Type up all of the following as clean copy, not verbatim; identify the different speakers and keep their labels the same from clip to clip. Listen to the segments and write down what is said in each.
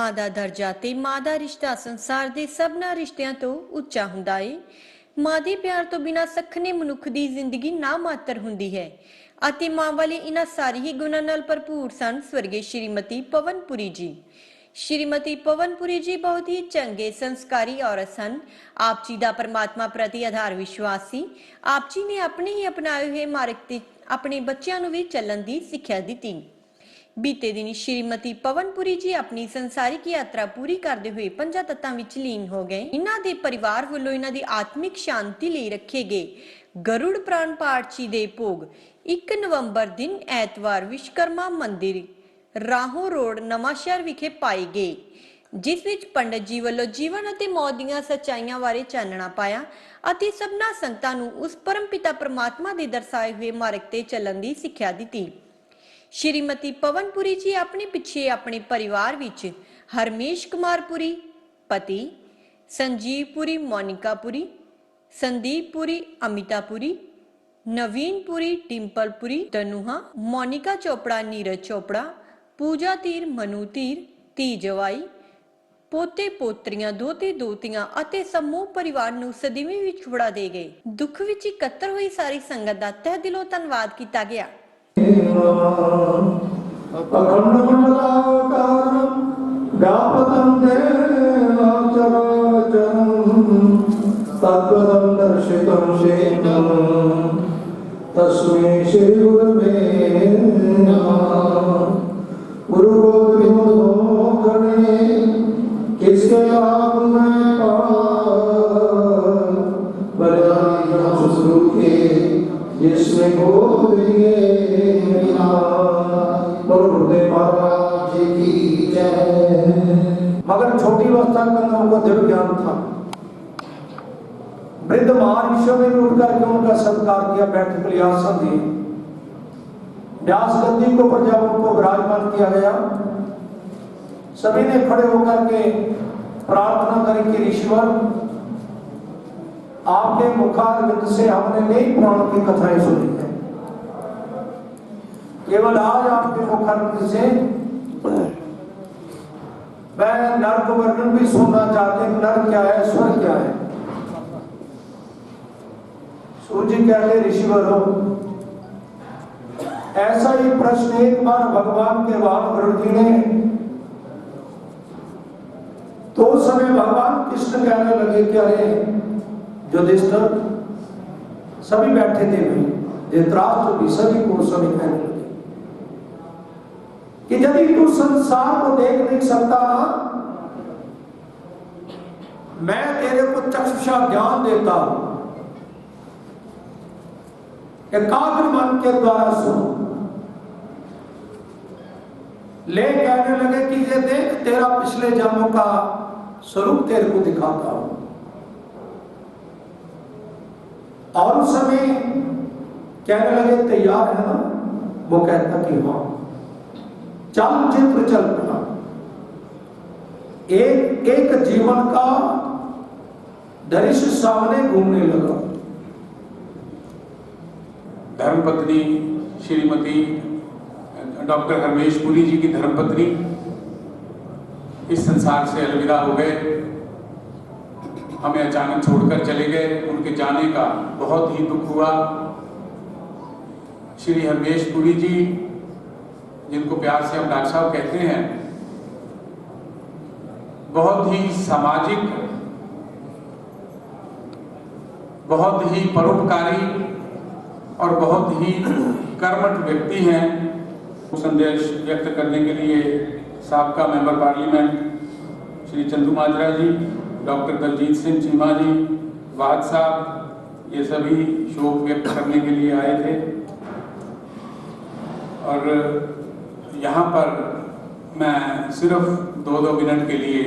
Speaker 1: मां दा दर्जा ते मां दा रिश्ता संसार दे सबना रिश्तियां तो उच्चा हुंदा है। मां दे प्यार तो बिना सखने मनुख दी जिंदगी ना मात्र हुंदी है ਅਤੇ मां वाले इन्हां सारी ही गुणां नाल भरपूर सन स्वर्गीय श्रीमती पवनपुरी जी। श्रीमती पवनपुरी जी बहुत ही चंगे संस्कारी औरत सन। आप जी दा परमात्मा प्रति आधार विश्वास सी। आप जी ने अपने ही अपनाए हुए मार्ग ते अपने बच्चों नूं भी चलन दी सिक्ख्या दित्ती। बीते दिन श्रीमती पवनपुरी जी अपनी संसारिक यात्रा पूरी करते हुए पंजा तत्तां विच लीन हो गए। इन्हां दे परिवार वालों इन्हां दी आत्मिक शांति लई रखे गए गरुड़ प्राण पाठ जी दे भोग 1 नवंबर दिन ऐतवार विश्वकर्मा मंदिर राहों रोड नवांशहर विखे पाए गए, जिस विच पंडित जी वालों जीवन अते मौत दीआं सच्चाइयां बारे चानना पाया अते सबना संगतां नूं उस परम पिता परमात्मा दे दर्शाए हुए मार्ग ते चलन दी सिक्ख्या दित्ती। श्रीमती पवनपुरी जी अपने पिछे अपने परिवार विच हरमेश कुमार पुरी पति, संजीव पुरी मोनिका पुरी, संदीप पुरी अमिता पुरी, नवीन पुरी डिंपल पुरी तनुहा, मोनिका चोपड़ा नीरज चोपड़ा, पूजा तीर मनु तीर धी जवाई, पोते पोत्रियां दोते दोतियां अते समूह परिवार नूं सदीवी विच वड़ा दे गए। दुख विच इकत्तर हुई सारी संगत दा तहे दिलों धन्नवाद कीता गया।
Speaker 2: तस्मै श्री गुरुवे नमः। गुरु गोविंद गणे किसके आप में शुरू के जिसमें गोद दिए गुरुदेव महाराज की जय। मगर छोटी अवस्था का नाम को दिव्य ज्ञान था। वृद्ध महाऋषियों ने उठ करके उनका सत्कार किया, बैठक लिया, आसन दिए। व्यास गद्दी को पर जब उनको विराजमान किया गया, सभी ने खड़े होकर के प्रार्थना करी कि ईश्वर आपके मुखारविंद से हमने नई पुराणों की कथाएं सुनी है। केवल आज आपके मुखारविंद से मैं नर्क वर्णन भी सुनना चाहते हैं। नर क्या है, स्वर क्या है। सूर्य कहते ऋषिवर हो। ऐसा ही प्रश्न एक बार भगवान के वाहन गरुड़ जी ने, तो उस समय भगवान कृष्ण कहने लगे कि अरे युधिष्ठिर, सभी बैठे थे भाई, धृतराष्ट्र भी, सभी पुरुषों ने कहने लगे कि यदि तू संसार को देख नहीं सकता ना, मैं तेरे को चक्षुषा ज्ञान देता हूं, एकाग्र मन के द्वारा सुनो। ले कहने लगे कि ये देख, तेरा पिछले जन्मों का स्वरूप तेरे को दिखाता हूं। और उस समय कहने लगे तैयार है ना? वो कहता कि हाँ, चल चित्र चल पड़ा। एक एक जीवन का दृश्य सामने घूमने लगा।
Speaker 3: धर्मपत्नी श्रीमती डॉक्टर हरमेश पुरी जी की धर्मपत्नी इस संसार से अलविदा हो गए, हमें अचानक छोड़कर चले गए। उनके जाने का बहुत ही दुख हुआ। श्री हरमेश पुरी जी, जिनको प्यार से हम डॉक्टर साहब कहते हैं, बहुत ही सामाजिक, बहुत ही परोपकारी और बहुत ही कर्मठ व्यक्ति हैं। संदेश व्यक्त करने के लिए साबका मेंबर पार्लियामेंट श्री चंदू माजरा जी, डॉक्टर दलजीत सिंह चीमा जी, वाहद साहब, ये सभी शोक व्यक्त करने के लिए आए थे। और यहाँ पर मैं सिर्फ 2 मिनट के लिए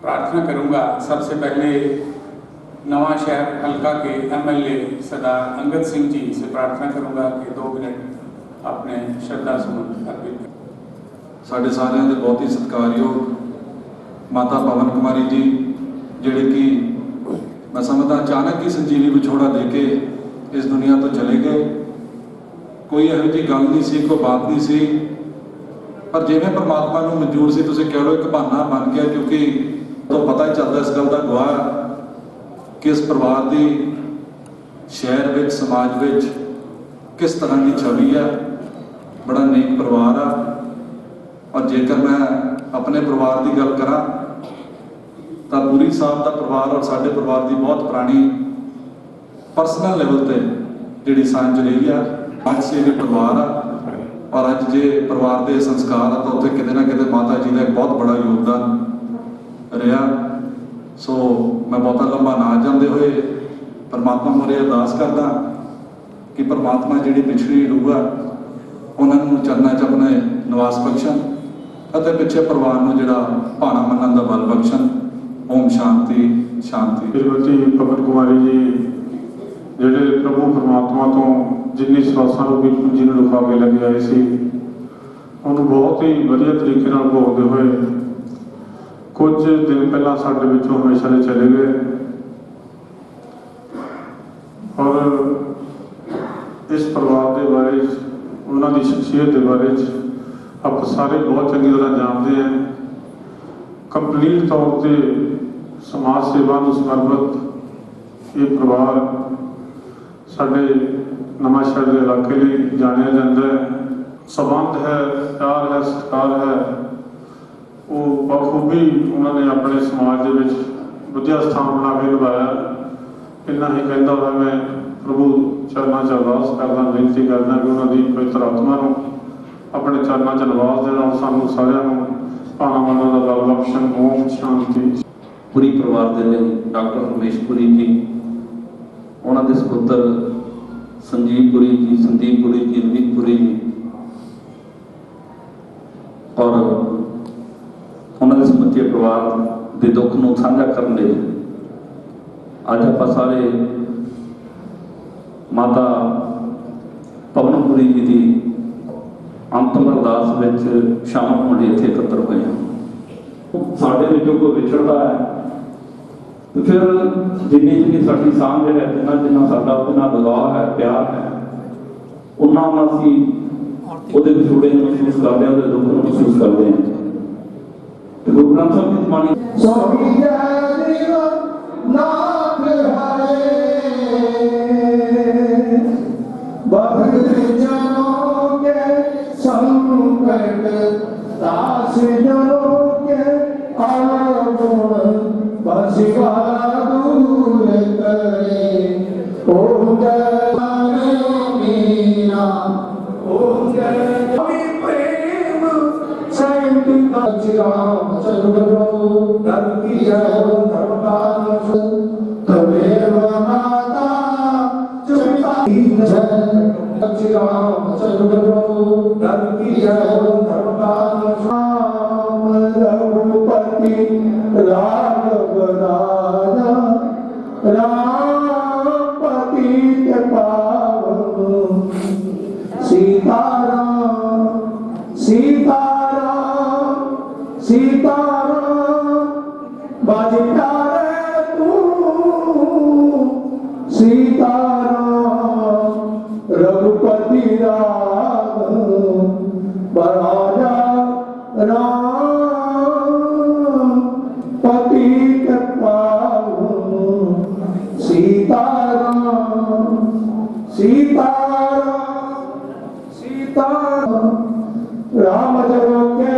Speaker 3: प्रार्थना करूँगा। सबसे पहले नवांशहर हल्का के एमएलए सरदार अंगद सिंह जी से प्रार्थना करूँगा कि 2 मिनट अपने श्रद्धा सुमन अर्पित करें।
Speaker 4: साढ़े सारिਆਂ ਦੇ बहुत ही सत्कारयोग माता पवन कुमारी जी, ਜਿਹੜੇ कि मैं समझदा अचानक ही संजीवी विछोड़ा दे के इस दुनिया तो चले गए। कोई ਇਹੋ ਜਿਹੀ ਗੱਲ नहीं सी, कोई बात नहीं सी। पर जिवें परमात्मा नूं मंजूर सी, तुसीं कह लो एक बहाना बन गया, क्योंकि तो पता ही चलता इस गल का गवाह कि इस परिवार की शहर विच समाज विच किस तरह की छवि है। बड़ा नेक परिवार आ। और जेकर मैं अपने परिवार की गल करा तो पुरी साहब का परिवार और साडे परिवार की बहुत पुरानी परसनल लेवल पर जिहड़ी सांझ रही है। आज से परिवार आ और अज जे परिवार के संस्कार आ तो उत्थे किते ना किते माता जी का एक बहुत बड़ा योगदान रहा। सो मैं बहुता लंबा ना जाते हुए परमात्मा मुरे अरदास करदा कि परमात्मा जिहड़ी पिछड़ी रूह है उन्होंने चरणों च अपने निवास बख्शण और पिछे परिवार में जिहड़ा भाना मनन का बल बख्शण। ओम शांति शांति।
Speaker 5: श्रीमती पवन कुमारी जी ਜਿਹੜੇ प्रभु परमात्मा तो जिन्नी सवासां रूपी पूंजी ਨੂੰ ਲਿਖਾ ਕੇ ਲੈ ਕੇ ਆਏ ਸੀ, ਉਹਨੂੰ ਬਹੁਤ ਹੀ ਵਧੀਆ ਤਰੀਕੇ ਨਾਲ ਭੋਗਦੇ ਹੋਏ ਕੁਝ ਦਿਨ ਪਹਿਲਾਂ ਸਾਡੇ ਵਿੱਚੋਂ ਹਮੇਸ਼ਾ ਲਈ ਚਲੇ ਗਏ। ਔਰ ਇਸ ਪਰਿਵਾਰ ਦੇ ਬਾਰੇ ਉਹਨਾਂ ਦੀ ਸ਼ਖਸੀਅਤ ਦੇ ਬਾਰੇ ਆਪਾਂ ਸਾਰੇ ਬਹੁਤ ਚੰਗੀ ਤਰ੍ਹਾਂ ਜਾਣਦੇ ਹਾਂ। ਕੰਪਲੀਟ ਤੌਰ ਤੇ समाज सेवा ਨੂੰ ਸਮਰਪਿਤ ਇਹ ਪਰਿਵਾਰ ਸਾਡੇ ਨਵਾਂ ਸ਼ਹਿਰ ਦੇ ਇਲਾਕੇ ਲਈ ਜਾਣਿਆ ਜਾਂਦਾ ਹੈ। ਸੰਬੰਧ ਹੈ, ਪਿਆਰ ਹੈ, ਸਤਿਕਾਰ ਹੈ, ਉਹ ਬਖੂਬੀ ਉਹਨਾਂ ਨੇ ਆਪਣੇ ਸਮਾਜ ਦੇ ਵਿੱਚ ਵਧੀਆ ਸਥਾਨ ਬਣਾ ਕੇ ਨਿਭਾਇਆ। ਇੰਨਾ ਹੀ ਕਹਿੰਦਾ ਹੋਇਆ ਮੈਂ ਪ੍ਰਭੂ ਚਰਨਾਂ 'ਚ ਅਰਦਾਸ ਕਰਦਾ, ਬੇਨਤੀ ਕਰਦਾ ਕਿ ਉਹਨਾਂ ਦੀ ਪਵਿੱਤਰ ਆਤਮਾ ਨੂੰ ਆਪਣੇ ਚਰਨਾਂ 'ਚ ਨਿਵਾਸ ਦੇਣਾ, ਸਾਨੂੰ ਸਾਰਿਆਂ ਨੂੰ ਭਾਣਾ ਮਾਣਾ ਦਾ ਬਲ ਬਖਸ਼ਣ। ਓਮ ਸ਼ਾਂਤੀ।
Speaker 6: पुरी परिवार के लिए डॉक्टर रमेश पुरी जी, उन्होंने सपुत्र संजीव पुरी जी, संदीप पुरी जी, अमित पुरी जी और उन्होंने समुचे परिवार के दुख को साझा करने अज आप सारे माता पवन पुरी जी की अंतिम अरदास में शामिल होने इत्थे एकत्र हुए हैं। साढ़े विचों कोई विछड़ता है तो फिर जिन्नी जिन्नी साडी सांझ है, जिन्ना जिन्ना साडा उहदे नाल लगाव है, प्यार है, उन्ना उन्ना असीं उहदे विछोड़े नूं महसूस करदे हां, उहदे दुख नूं महसूस करदे हां। ते गुरु ग्रंथ साहिब की बाणी
Speaker 2: स्वामी जय देव नाथ हरे भक्त जनों के संकट दास जनों के अवगुण बसिवा दूर करे। ओम जय मीना ओम जय प्रेम सैंति राम चंद्र धर्म की धर्मदान तमेव माता चुता जय राम चंद्र धर्म की धर्मदान राम रघुपति राघव राजा राम पतित पावन सीताराम सीताराम सीताराम बाज प्यारे तू सीताराम रघुपति राम बराजा राम पतित पावन सीताराम सीताराम सीताराम। राम जरो के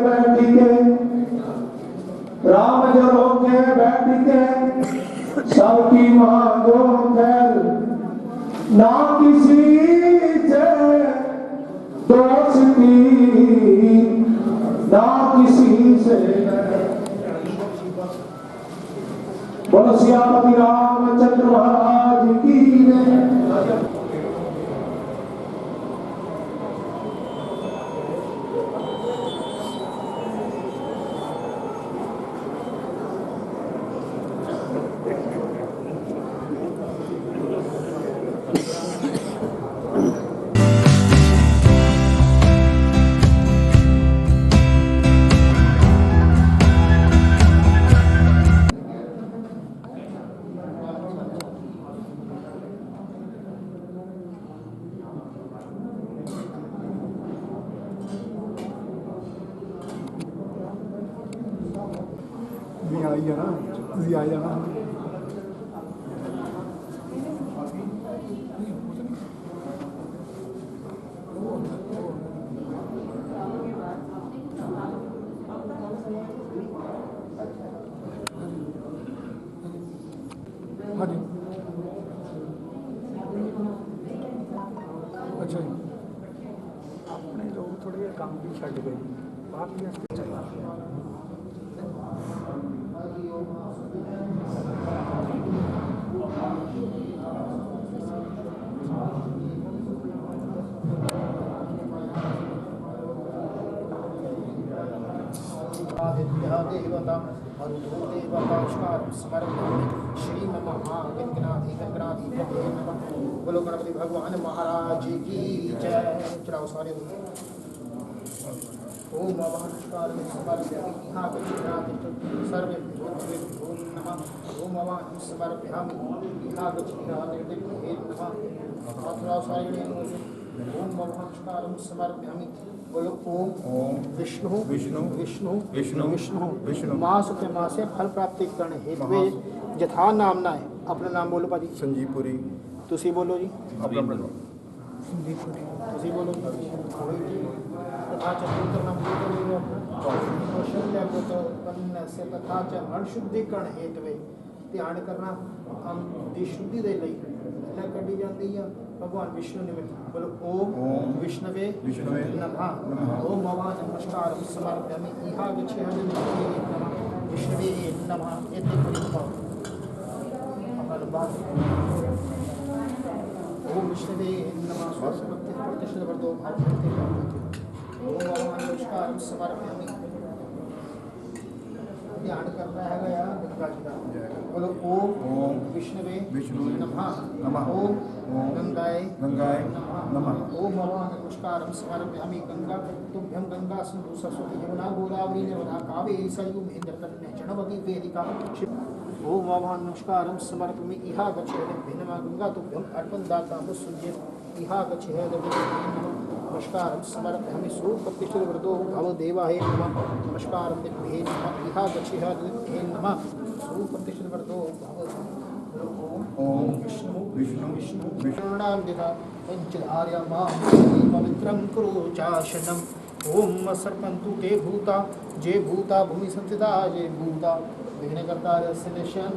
Speaker 2: बैठी के राम जरो के बैठी के सबकी मांगो खैर ना किसी से दोस्ती ना किसी से। बोलो सियापति रामचंद्र महाराज की जय।
Speaker 7: ਨਹੀਂ ਆਈ ਜਾਣਾ, ਤੁਸੀਂ ਆ ਜਾਣਾ। ਹਾਂਜੀ ਅੱਛਾ ਜੀ, ਆਪਣੇ ਲੋਕ ਥੋੜ੍ਹੇ ਜਿਹੇ ਕੰਮ ਵੀ ਛੱਡ ਗਏ ਬਾਹਰ ਵੀ
Speaker 8: देवता मरुदो देवताष्कार समर्पयामि श्री महागणनाधि गणनाधि नमः। बोलो गणपति भगवान महाराज की जय। चढ़ाओ सारे ओम अवाहनकार समर्पयामि यहाँ सर्वेभ्यो नमः। ओम अवाहन समर्पयामि यहाँ नमः। चढ़ाओ सारे ओम अवाहनकार समर्पयामि। बोलो ओम विष्णु विष्णु विष्णु विष्णु विष्णु विष्णु मास के मासे फल प्राप्ति करने हेतु जथा नामना है। अपना नाम बोलो भाजी।
Speaker 7: संजीवपुरी।
Speaker 8: तुसी बोलो जी।
Speaker 7: अपना संजीवपुरी।
Speaker 8: तुसी बोलो तथा चतुर्थ नाम से तथा च अणशुद्धिकरण हेतु ध्यान करना हम दी शुद्धि दे लई कढ़ी जाती है भगवान विष्णु निमित्त। बोलो ओम विष्णवे विष्णवे नमः। ओम भगवान नमस्कार समर्पयामि इहा गच्छेह नमः विष्णवे नमः। एते ओम विष्णवे नमः स्वस्ति प्रतिष्ठित वर्धो भारते। ओम भगवान नमस्कार समर्पयामि। ध्यान करना है गया गंगा जी का। बोलो ओम विष्णवे विष्णु नमः। ओम गंगाय गंगाय नमः। ओम भगवान नमस्कार समर्पयामि गंगा तुभ्यं गंगा सिंधु सरस्वती यमुना गोदावरी नर्मदा कावेरी सरयू महेंद्र तन्ने जनवती वेदिका। ओम भगवान नमस्कार समर्पयामि इहा गच्छेह नमः गंगा तुभ्यं अर्पण दाता सूर्य इहा गच्छेह नमस्कार समर्पयामि सुप्रतिष्ठित वृद्धो भवदेवाय नमः। नमस्कार दिग्भे नमः इहा गच्छेह नमः सुप्रतिष्ठित वृद्धो ओम विष्णु विष्णु विष्णु विष्णुनाम दिना पंचधार्या मां पवित्रं कुरु चाशनम। ओम सर्पन्तु ते भूता जे भूता भूमि संस्थिता जे भूता विघ्नकर्ता यस्य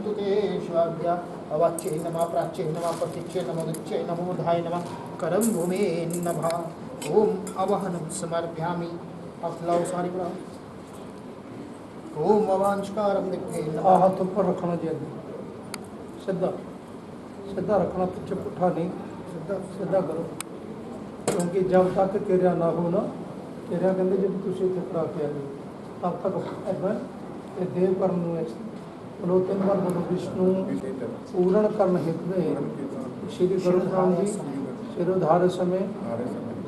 Speaker 8: ते स्वाध्या अवाच्ये नमः प्राच्ये नमः प्रतीच्ये नमः उच्चे नमो धाय नमः करम भूमे नमः। ओम अवहनम समर्पयामि। आप लाओ सारी बड़ा ओम अवांशकारम दिखे
Speaker 2: हाथ ऊपर रखना चाहिए, सीधा सीधा रखना, पीछे पुट्ठा नहीं, सीधा सीधा करो। क्योंकि जब तक क्रिया ना हो ना, क्रिया कहते जब तुम इतने करा के आए तब तक ये देव कर्म बोलो 3 बार बोलो विष्णु पूर्ण कर्म हेतु श्री गुरुराम जी शिरोधार्य समय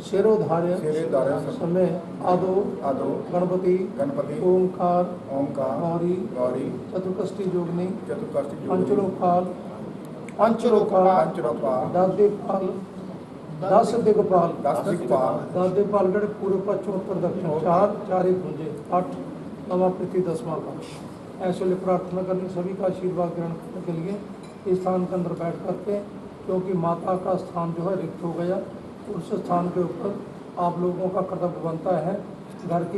Speaker 2: शिरोधार्य समय आदो आदो गणपति गणपति ओंकार ओंकार गौरी गौरी चतुष्टि जोगनी चतुष्टि पंचलोकाल पंचलोकाल पंचलोकाल 10 दिगपाल 10 दिगपाल गढ़ पूर्व पश्चिम उत्तर दक्षिण 4 4 एक पूंजे 8 नवा पृथ्वी 10वां का। ऐसे लिए प्रार्थना करनी सभी का आशीर्वाद ग्रहण करने के लिए इस स्थान के अंदर बैठ करके, क्योंकि माता का स्थान जो है रिक्त हो गया, उस स्थान के ऊपर आप लोगों का कर्तव्य बनता है घर की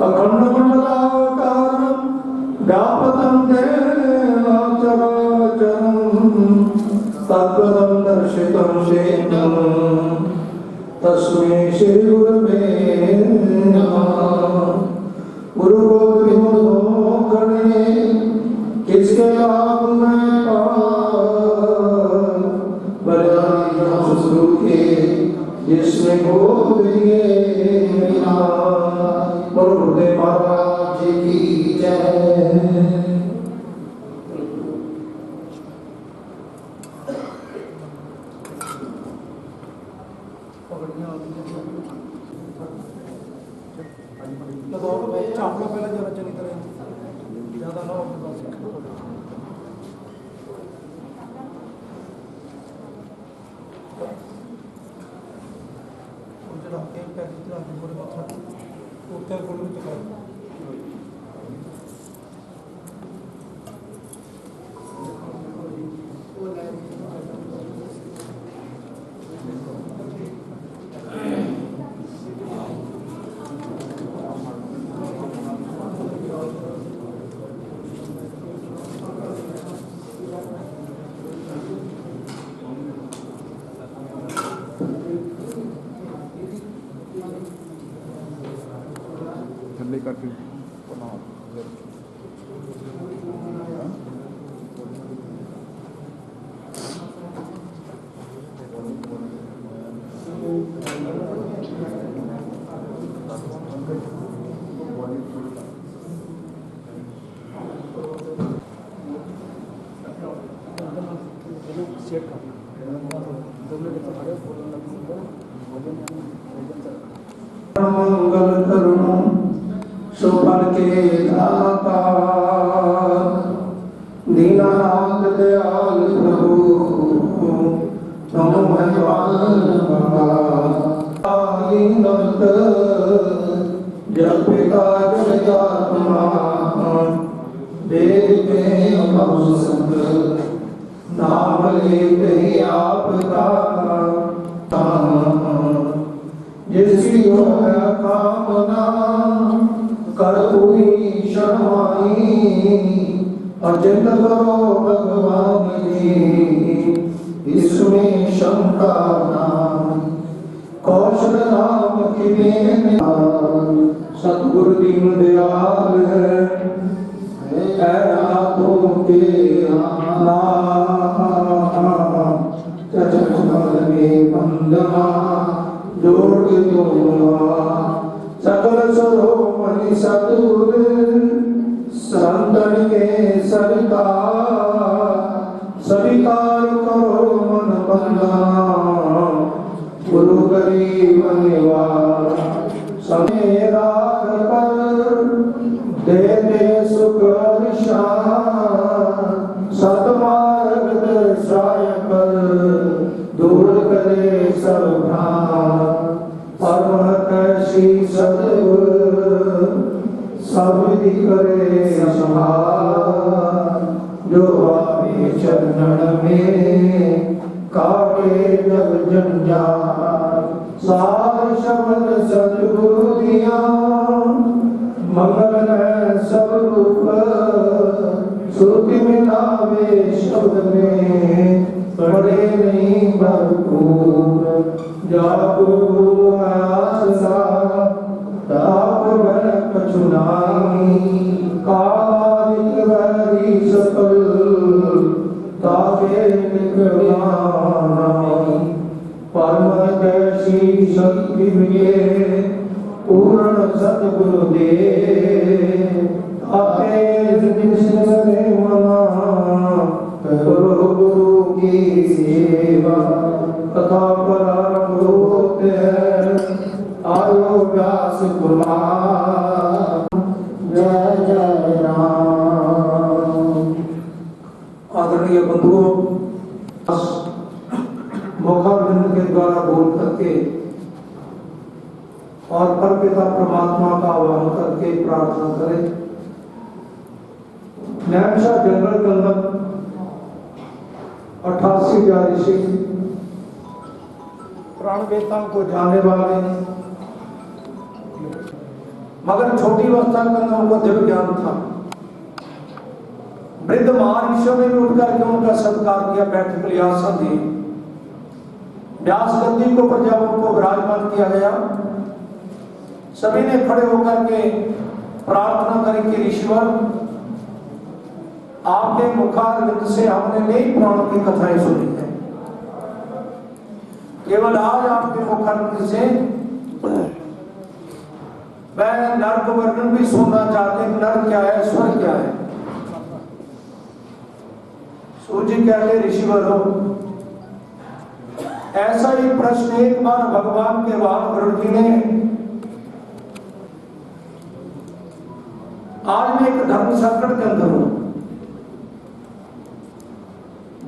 Speaker 2: अखंड मंडलाकारं व्यापकं देव चराचरं तत्पदं दर्शितं शेन तस्मै श्री गुरुवे नमः। गुरु गोविंदो गणे किसके लाभ में शुरू के जिसमें गोविंदे गुरुदेव महाराज की जय। चापड़ा पहले जरा चली तरह ज्यादा ना जरा एक पैर पूरे मथा
Speaker 7: थल्ले करके
Speaker 2: मंगल करुणा सुफल के दाता दीनानाथ दयाल प्रभु तुम नमत जब पिता जगदात्मा वेद के संग नाम लेते ही आपका जिसकी हो कामना कर पूरी शर्माई अर्जित करो भगवान जी इसमें शंका नाम कौशल नाम की बेन सतगुरु दीन दयाल है नाथों के चचल में बंदना जोड़ दो सकल सरोमणि सतुर संतन के सविकार करो मन बंदना गुरु गरीब निवार समय राग पर दे दे सुख सतमार्ग दर्शाय कर दूर करे सब भ्रांत परम कैसी सतगुर सब विधि करे संभाल जो आवे चरण में काटे जग जंजाल सार शब्द सतगुरु दिया मंगल है सब रूप श्रुति में नावे शब्द में पढ़े नहीं भरपूर जागो आसा ताप बन कछुनाई कालिक वरी सकल ताके निकलानाई परम कैसी शक्ति मिले पूर्ण सतगुरु दे आपे जिसने मना करो गुरु की सेवा कथा परारंभ होते आयो व्यास कुमार जय जय राम। आदरणीय बंधुओं मुखारविंद के द्वारा बोल करके और परपिता परमात्मा का आह्वान करके प्रार्थना करें। नैमशा जनरल कलम 88 प्यारे सिख प्राण वेताओं को जानने वाले मगर छोटी अवस्था का उनको दिव्य ज्ञान था। वृद्ध महाऋषियों ने भी उठकर के उनका सत्कार किया, बैठक के लिए आसन दी। व्यास गद्दी को पर जब उनको विराजमान किया गया सभी ने खड़े होकर के प्रार्थना करी कि ईश्वर आपके मुखारविंद से हमने नई पुराणों की कथाएं सुनी है, केवल आज आपके मुखारविंद से मैं नर्क वर्णन भी सुनना चाहते हैं। नर्क क्या है, स्वर्ग क्या है। सूर्य कहते ऋषिवर हो, ऐसा ही प्रश्न एक बार भगवान के वाहन गरुड़ जी ने आज मैं एक धर्म संकट के अंदर हूं।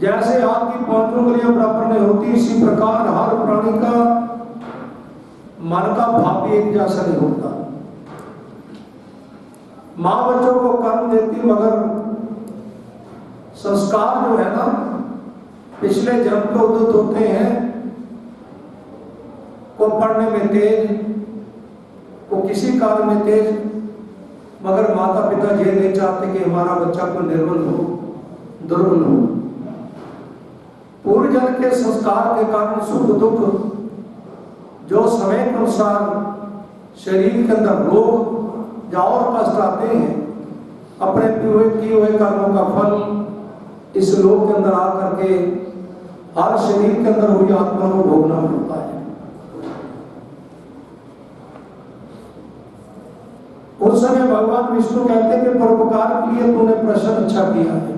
Speaker 2: जैसे आग की पांचों उंगलियां बराबर नहीं होती, इसी प्रकार हर प्राणी का मन का भाव भी एक जैसा नहीं होता। माँ बच्चों को कर्म देती, मगर संस्कार जो है ना पिछले जन्म के उदित होते हैं। को पढ़ने में तेज, को किसी कार्य में तेज, मगर माता पिता ये नहीं चाहते कि हमारा बच्चा को निर्बल हो, दुर्बल हो। पूर्व जन्म के संस्कार के कारण सुख दुख जो समय के अनुसार शरीर के अंदर रोग या और कष्ट आते हैं, अपने किए हुए कर्मों का फल इस लोक के अंदर आकर के हर शरीर के अंदर हुई आत्मा को भोगना पड़ता है। उस समय भगवान विष्णु कहते हैं कि परोपकार के लिए तूने प्रश्न अच्छा किया है,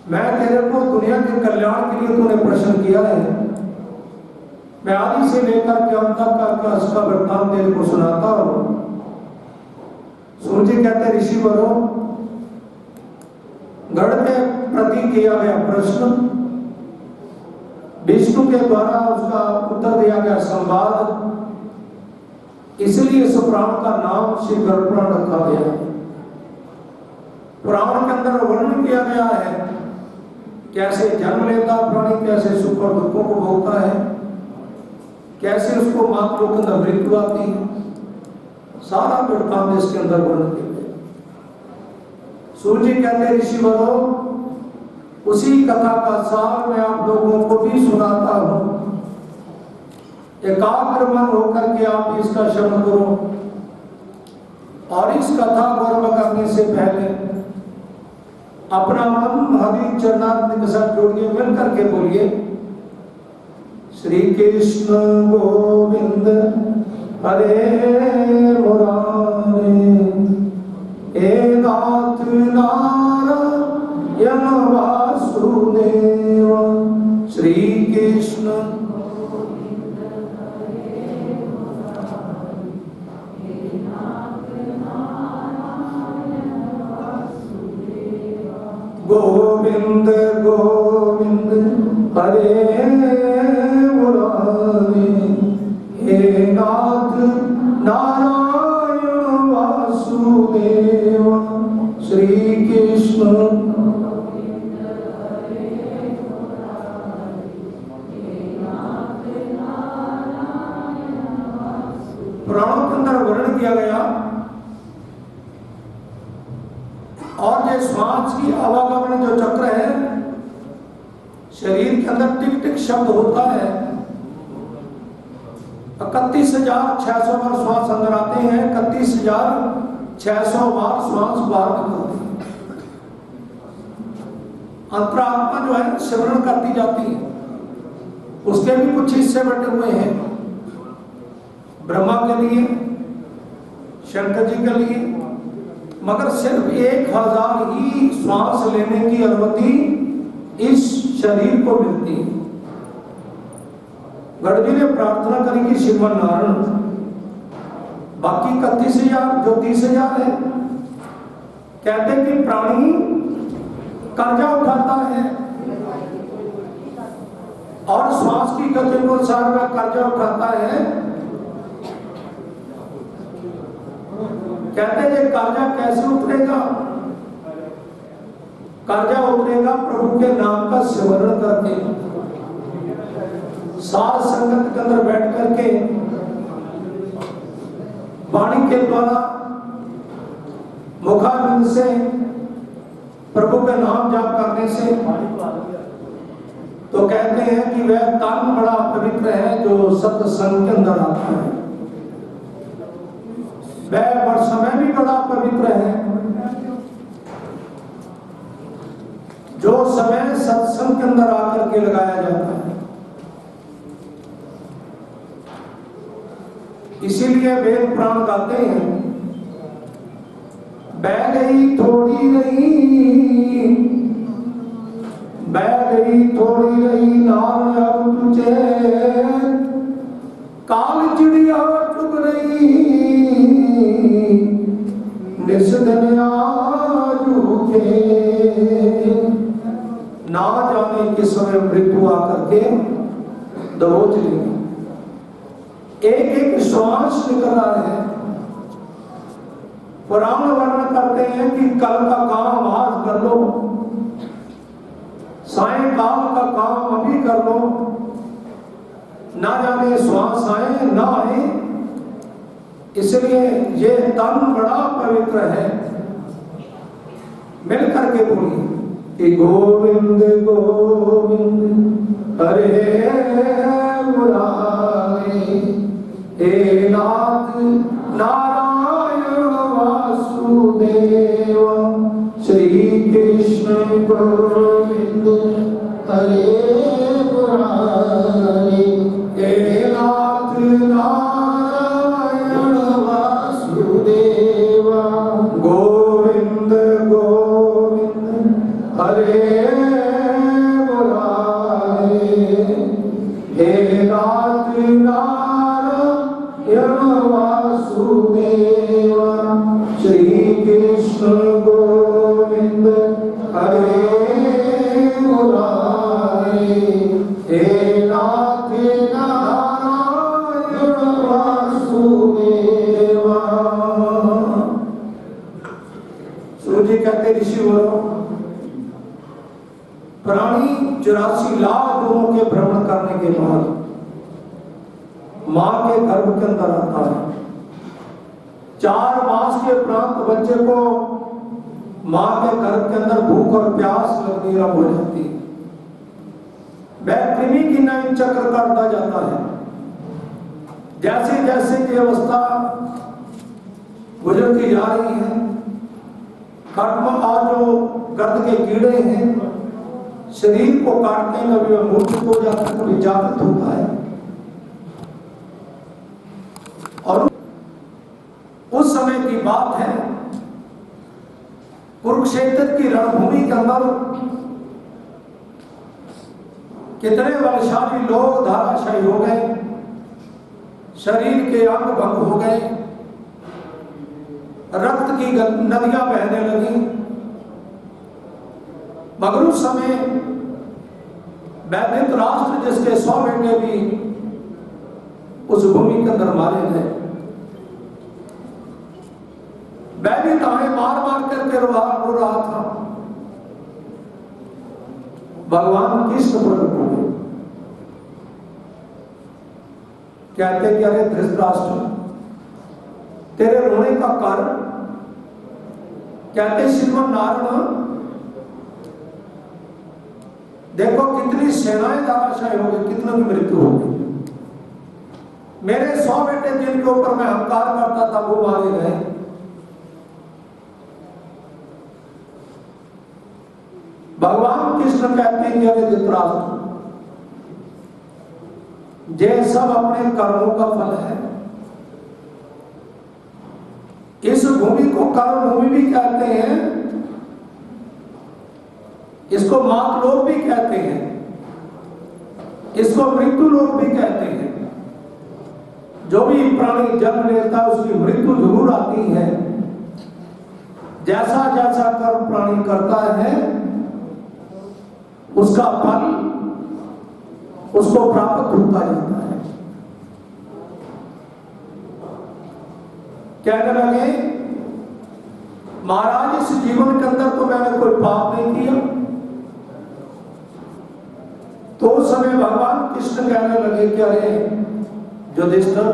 Speaker 2: मैं तेरे को दुनिया के कल्याण के लिए तूने प्रश्न किया है। मैं आदि से लेकर के अंत तक का उसका वृत्तांत तेरे को सुनाता हूं। सूर्य कहते ऋषि वरों, गढ़ के प्रति किया गया प्रश्न विष्णु के द्वारा उसका उत्तर दिया गया संवाद, इसलिए इस पुराण का नाम श्री गरुड़ पुराण रखा गया है। पुराण के अंदर वर्णन किया गया है कैसे जन्म लेता प्राणी, कैसे सुख और दुखों को भोगता है, कैसे उसको मात्र के अंदर मृत्यु आती है, सारा वृत्तांत इसके अंदर वर्णन किया गया। सूर्य कहते ऋषि वरों, उसी कथा का सार मैं आप लोगों को भी सुनाता हूं। एकाग्र मन होकर के आप इसका श्रवण करो और इस कथा को आरंभ करने से पहले अपना मन महावीर चरणारविंद के साथ जोड़िए, मिल करके बोलिए श्री कृष्ण गोविंद हरे मुरारे, हे नाथ नारायण वासुदेव, श्री कृष्ण गोविंद गोविंद हरे मुरारे, हे नाथ नारायण वासुदेव, श्री कृष्ण पुराणों के अंदर वर्णन किया गया। और ये श्वास की आवागमन जो चक्र है, शरीर के अंदर टिक टिक शब्द होता है। 31,600 बार श्वास अंदर आते हैं, 31,600 बार श्वास बाहर निकलते हैं। अंतरात्मा जो है सिमरण करती जाती है, उसके भी कुछ हिस्से बटे हुए हैं। ब्रह्मा के लिए, शंकर जी के लिए, मगर सिर्फ 1000 ही श्वास लेने की अनुमति इस शरीर को मिलती है। गढ़वी ने प्रार्थना करी कि श्रीमन नारायण, बाकी 31,000 जो 30,000 है, कहते कि प्राणी कर्जा उठाता है और श्वास की गति के अनुसार वह कर्जा उठाता है। कहते हैं कर्जा कैसे उतरेगा? कर्जा उतरेगा प्रभु के नाम का स्मरण करके, साध संगत के अंदर बैठ करके वाणी के द्वारा मुखारविंद से प्रभु का नाम जाप करने से। तो कहते हैं कि वह तन बड़ा पवित्र है जो सत्संग के अंदर आता है, वह समय भी बड़ा पवित्र है जो समय सत्संग के अंदर आकर के लगाया जाता है। इसीलिए वेद पुराण गाते हैं, बह गई थोड़ी रही, बह गई थोड़ी रही नार अब तुझे, काल चिड़िया चुग रही, निस्दन आजूखे, ना जाने किस समय मृत्यु आकर के दबोच लेगी। एक एक श्वास निकल रहा है, पुराण वर्णन करते हैं कि कल का काम आज कर लो, सायंकाल का काम अभी कर लो, ना जाने श्वास आए ना आए। इसलिए ये तन बड़ा पवित्र है। मिल करके बोलिए कि गोविंद गोविंद हरे मुरारे, हे नाथ नारायण वासुदेव, श्री कृष्ण गोविंद हरे मुरारे, हे नाथ नारायण वासुदेव, गोविंद गोविंद हरे मुरारे, हे नाथ नारायण वासुदेव, श्री कृष्ण गोविंद हरे मुरारे, हे नाथ नारायण वासुदेव। सूर्य कहते ऋषि बोलो, प्राणी 84 लाख लोगों के भ्रमण करने के बाद मां के गर्भ के अंदर आता है। 4 मास के प्रांत बच्चे को मां के गर्भ के अंदर भूख और प्यास लगनी आरंभ हो जाती है। वह कृमि की नई चक्र काटता जाता है। जैसे जैसे की अवस्था गुजरती जा रही है, खत्म और जो गर्द के कीड़े हैं शरीर को काटते हैं, कभी वह मूर्छित हो जाता है, कभी जागृत होता है। और उस समय की बात है, कुरुक्षेत्र की रणभूमि के अंदर कितने बलशाली लोग धाराशायी हो गए, शरीर के अंग भंग हो गए, रक्त की नदियां बहने लगी। मगर उस समय वैदिक राष्ट्र जिसके 100 बेटे भी उस भूमि के अंदर मारे गए, वह भी ताने मार मार करके रो रहा था। भगवान कृष्ण प्रकट हो गए, कहते कि अरे धृतराष्ट्र, तेरे रोने का कारण? कहते श्रीमन नारायण, देखो कितनी सेनाएं धाराशायी हो गई, कितनों की मृत्यु हो गई। मेरे 100 बेटे जिनके ऊपर मैं अहंकार करता था वो मारे गए। भगवान कृष्ण कहते हैं कि अरे धृतराष्ट्र, ये सब अपने कर्मों का फल है। इस भूमि को कर्म भूमि भी कहते हैं, इसको मात लोक भी कहते हैं, इसको मृत्यु लोक भी कहते हैं। जो भी प्राणी जन्म लेता है उसकी मृत्यु जरूर आती है। जैसा जैसा कर्म प्राणी करता है उसका फल उसको प्राप्त होता जाता है। कहने लगे, महाराज इस जीवन के अंदर तो मैंने कोई पाप नहीं किया। तो उस समय भगवान कृष्ण कहने लगे कि अरे युधिष्ठिर,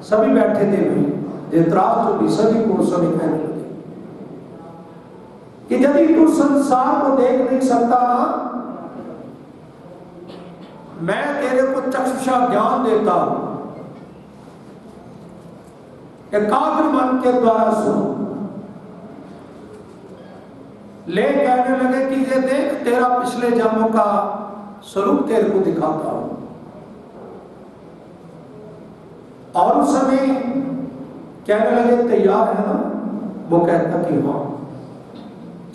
Speaker 2: सभी बैठे थे भाई, धृतराष्ट्र भी, सभी को सभी कहने लगे कि यदि तू संसार को देख नहीं सकता ना, मैं तेरे को चक्षुषा ज्ञान देता हूं, एकाग्र मन के द्वारा सुन। ले कहने लगे कि ये देख, तेरा पिछले जन्मों का स्वरूप तेरे को दिखाता हूं। और उस समय कहने लगे, तैयार है ना? वो कहता कि हाँ,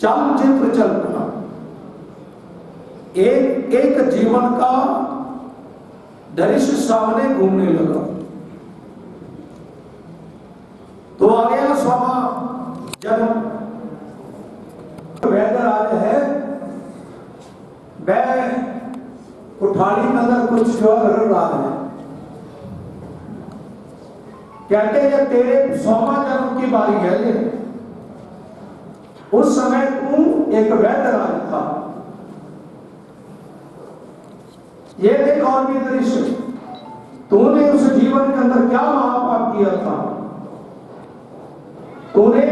Speaker 2: चल चित्र चल पड़ा। एक एक जीवन का दृश्य सामने घूमने लगा। तो आ गया स्वामा जन्म। वेदर आ रहे हैं, वह कुठारी के अंदर कुछ जो रड़ रहा है। कहते हैं तेरे स्वामा जन्म की बारी है ये। उस समय तू एक वैद्य राज था। ये देख और भी दृश्य, तूने उस जीवन के अंदर क्या महापाप किया था। तूने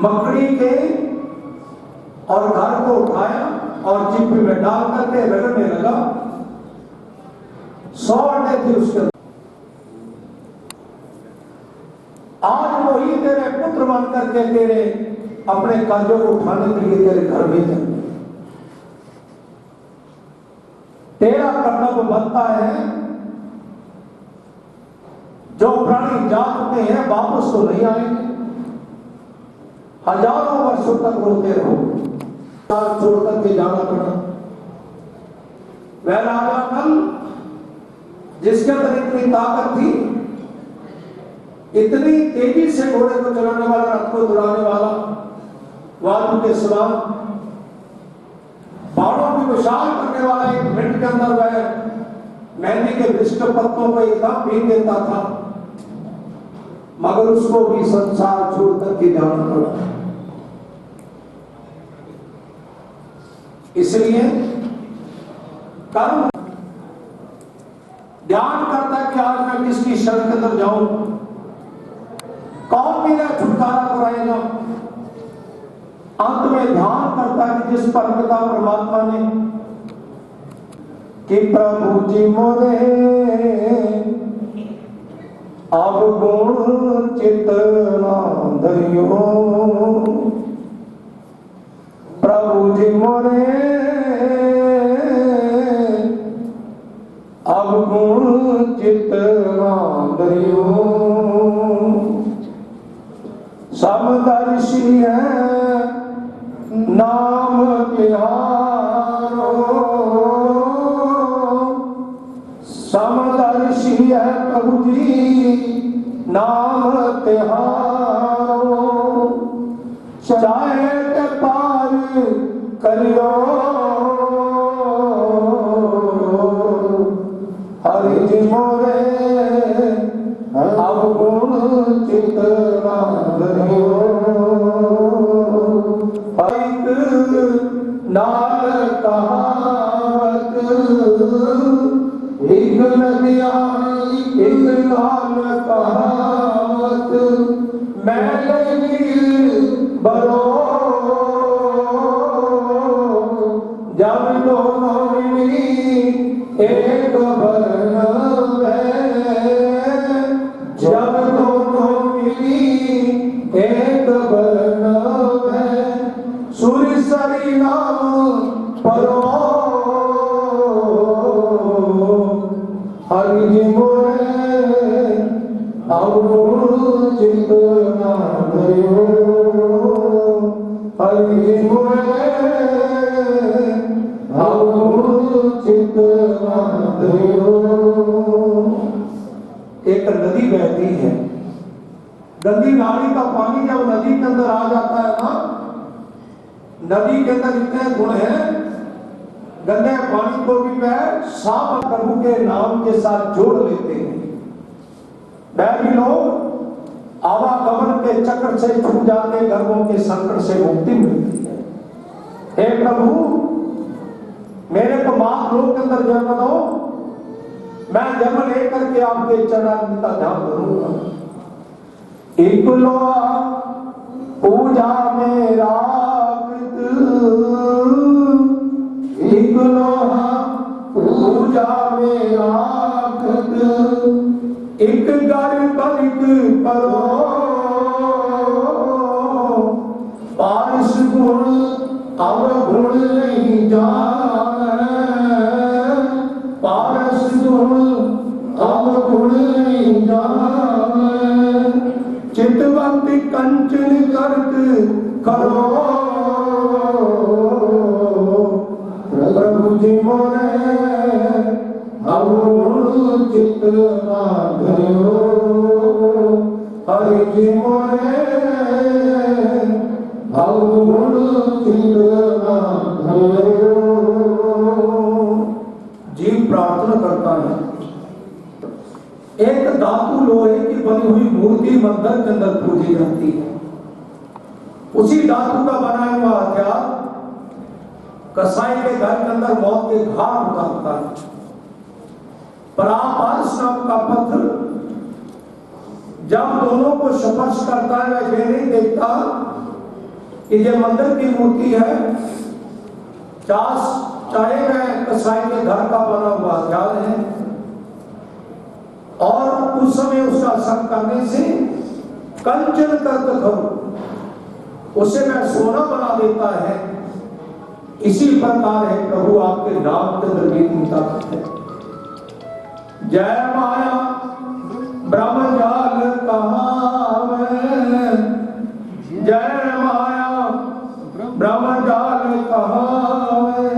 Speaker 2: मकड़ी के और घर को उठाया और चिप्पी में डाल करके रगड़ने लगा। 100 अंडे थे उसके अंदर। आज वही तेरे पुत्र बन करके तेरे अपने कार्यों को उठाने के लिए तेरे घर में जाए। तेरा कर्तव्य बनता है, जो प्राणी जा चुके हैं वापस तो नहीं आएंगे। हजारों वर्षों तक रोते रहो, छोड़ करके जाना पड़ा। वह राजा नल जिसके अंदर इतनी ताकत थी, इतनी तेजी से घोड़े को चलाने वाला, रथ को दौड़ाने वाला, वायु के सवार, बाणों की विशाल करने वाला, 1 मिनट के अंदर वह मेहंदी के वृक्ष के पत्तों को एकदम पीन देता था, मगर उसको भी संसार छोड़ करके जाना पड़ा। इसलिए कर्म ध्यान करता है कि आज मैं किसकी शरण के अंदर जाऊं, कौन मेरा छुटकारा कराएगा। अंत में ध्यान करता है कि जिस परमपिता परमात्मा ने कि प्रभु जी मोरे अब गुण चितना धरियो, प्रभु जी मोरे अब गुण चितना धरियो। समदर्शी है नाम तिहारो, समदर्शी है प्रभु जी नाम तिहारो। चाहे के पार करियो हरि जी मोरे अब गुण चितना धरियो। नाल कहावत एक नदिया एक नाल कहावत, मैं बरो जब दोनों मिली एक बरन है, जब दोनों मिली एक बरन है। सूर्य सरी नाम परो हरि जी मोरे अब चितना धरियो, हरि जी मोरे अब चितना धरियो। एक नदी बहती है, गंदी नाली का पानी जब नदी के अंदर आ जाता है ना, नदी के अंदर इतने गुण हैं, गंदे पानी को भी वह साफ प्रभु के नाम के साथ जोड़ लेते हैं। वह भी लोग आवागमन के चक्र से छूट जाते, गर्भों के संकट से मुक्ति मिलती है। हे प्रभु, मेरे को मात लोक के अंदर जन्म दो, मैं जन्म लेकर के आपके चरण का ध्यान करूंगा। एक लोहा पूजा मेरा एक लोहा पूजा मेरा एक घर बलिक करो, पारस गुण अवगुण नहीं जाने, पारस गुण अवगुण नहीं जाने। चितवंत कंचन करत करो, प्रभु जी मोरे अब चितना धरियो, हरि जी मोरे अब चितना धरियो। जीव प्रार्थना करता है, एक धातु लोहे की की बनी हुई मूर्ति मंदिर के अंदर पूजी जाती है। उसी धातु का बनाया हुआ हथियार कसाई के घर के अंदर मौत के घाट उतारता है। परामर्श नाम का पत्थर जब दोनों को स्पर्श करता है वह ये नहीं देखता कि ये मंदिर की मूर्ति है, चाहे वह कसाई के घर का बना हुआ हथियार है। और उस समय उसका संग करने से कंचन कर्त करो, उसे मैं सोना बना देता है। इसी प्रकार है प्रभु आपके नाम के अंदर भी ताकत है। जय माया ब्रह्म जाल कहावे, जय माया ब्रह्म जाल कहावे,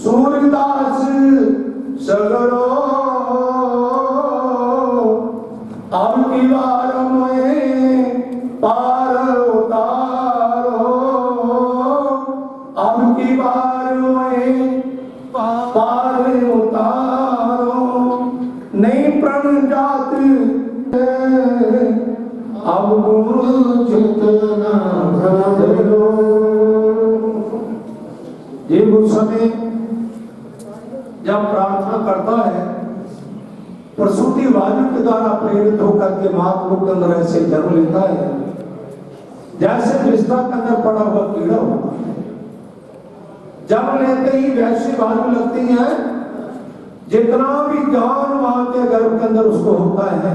Speaker 2: सूरदास सगरो अब की बार में पार उतारो, अब की बार में पार उतारो, नहीं प्रण जात अब जितना भरो। ये उस समय जब प्रार्थना करता है प्रसूति वायु के द्वारा प्रेरित होकर के महात्मा के अंदर ऐसे जन्म लेता है जैसे बिस्तर के अंदर पड़ा हुआ कीड़ा होता है। जन्म लेते ही वैसी वायु लगती है, जितना भी ज्ञान मां के गर्भ के अंदर उसको होता है,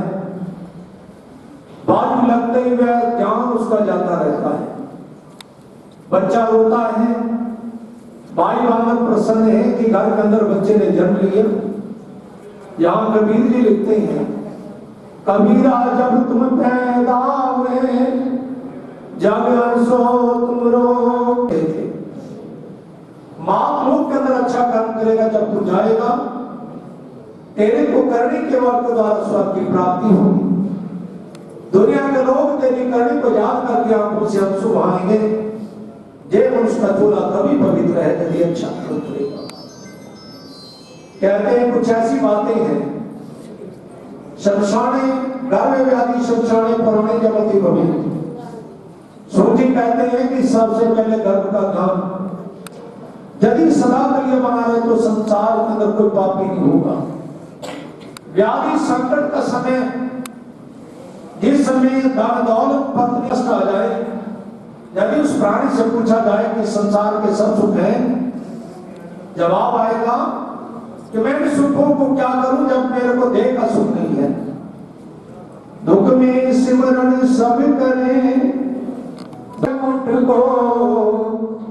Speaker 2: वायु लगते ही वह ज्ञान उसका जाता रहता है। बच्चा रोता है, भाई बामन प्रसन्न है कि घर के अंदर बच्चे ने जन्म लिया। यहाँ कबीर जी लिखते हैं, कबीरा जब तुम पैदा हुए जग हर्षो तुम रो। मां मुख के अंदर अच्छा कर्म करेगा, जब तू जाएगा तेरे को करने के बाद के द्वारा स्वर्ग की प्राप्ति होगी। दुनिया के लोग तेरी करने को याद करके आंखों से आंसू बहाएंगे। जे मनुष्य का चूल्हा कभी पवित्र है यदि अच्छा कर्म करेगा। कहते हैं कुछ ऐसी बातें हैं, शमशाने गर्भ व्याधि शमशाने परणे जगति भवे। सूजी कहते हैं कि सबसे पहले गर्भ का काम यदि सदा के लिए बना रहे तो संसार के अंदर कोई पापी नहीं होगा। व्याधि संकट का समय, जिस समय धन दौलत पत्नी नष्ट आ जाए, यदि उस प्राणी से पूछा जाए कि संसार के सब सुख हैं, जवाब आएगा कि मैं इन सुखों को क्या करूं जब मेरे को देह का सुख नहीं है। दुख में सिमरन सब करें, मुठ को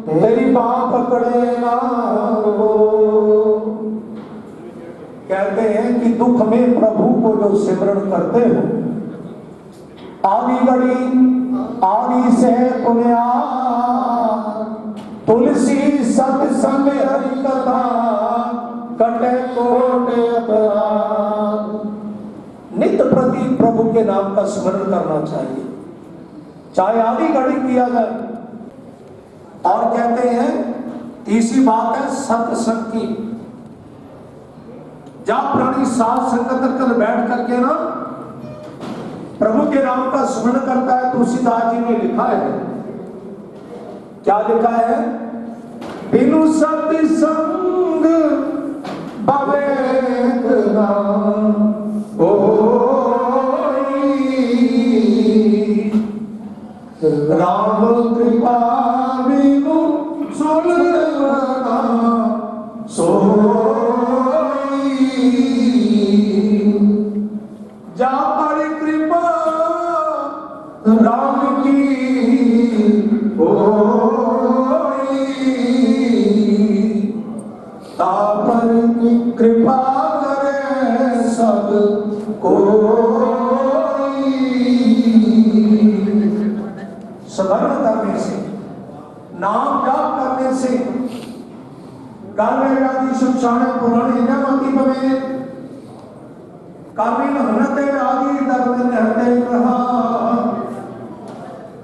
Speaker 2: तेरी बाह पकड़ेगा। कहते हैं कि दुख में प्रभु को जो सिमरण करते हो, आदि घड़ी आदि से पुण्या तुलसी सत्संग हरि कथा कटे कोटे अपराध। नित्य प्रति प्रभु के नाम का स्मरण करना चाहिए, चाहे आदि घड़ी किया जाए। और कहते हैं तीसरी बात है सत्संग की। जब प्राणी साथ संगत कर बैठ करके ना प्रभु के नाम का स्मरण करता है, तुलसीदास जी ने लिखा है, क्या लिखा है? बिनु सत्संग भवेत न कोई, राम कृपा बिनु सुनना सोई। जा पर कृपा राम की होई, ता पर कृपा करे सब कोई। स्मरण करने से, नाम जाप करने से काले आदि शमशाने पुराणे जमति भवे, कामिन हनते आदि दर्द नहते रहा।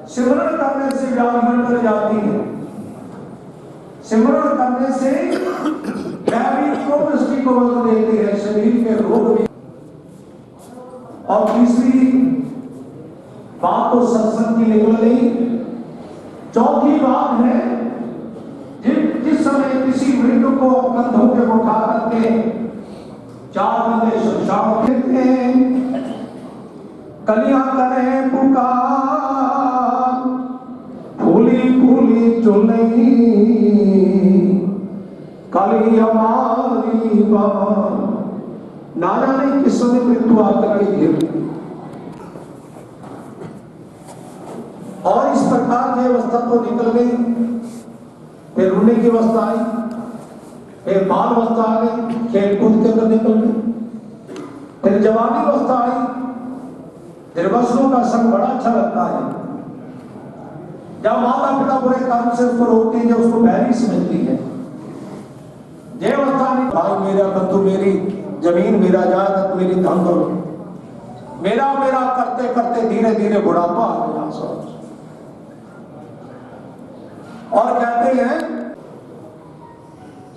Speaker 2: सिमरण करने से व्याधि हट जाती है, सिमरण करने से व्याधि को दृष्टि को बदल देती है, शरीर के रोग भी। और तीसरी बात तो सत्संग की निकल गई। चौथी बात है जिस समय किसी मृत्यु को कंधों पे उठा करके 4 बंदे शमशान फेंकते हैं, कलियां करें पुकार, फूली फूली चुनई काली हमारी बात, ना जाने किस समय मृत्यु आकर के घेर। और इस प्रकार की अवस्था तो निकल गई, फिर रोने की अवस्था आई, फिर बाल अवस्था आ गई, खेल कूद के अंदर निकल गई, फिर जवानी अवस्था आई, फिर वस्तुओं का संग बड़ा अच्छा लगता है। जब माता पिता बुरे काम से उसको रोकती है, उसको बैरी समझती है, जय अवस्था नहीं, भाई मेरा बंधु मेरी जमीन मेरा जायदाद मेरी धन दौलत मेरा मेरा करते करते धीरे धीरे बुढ़ापा आ गया सब। और कहते हैं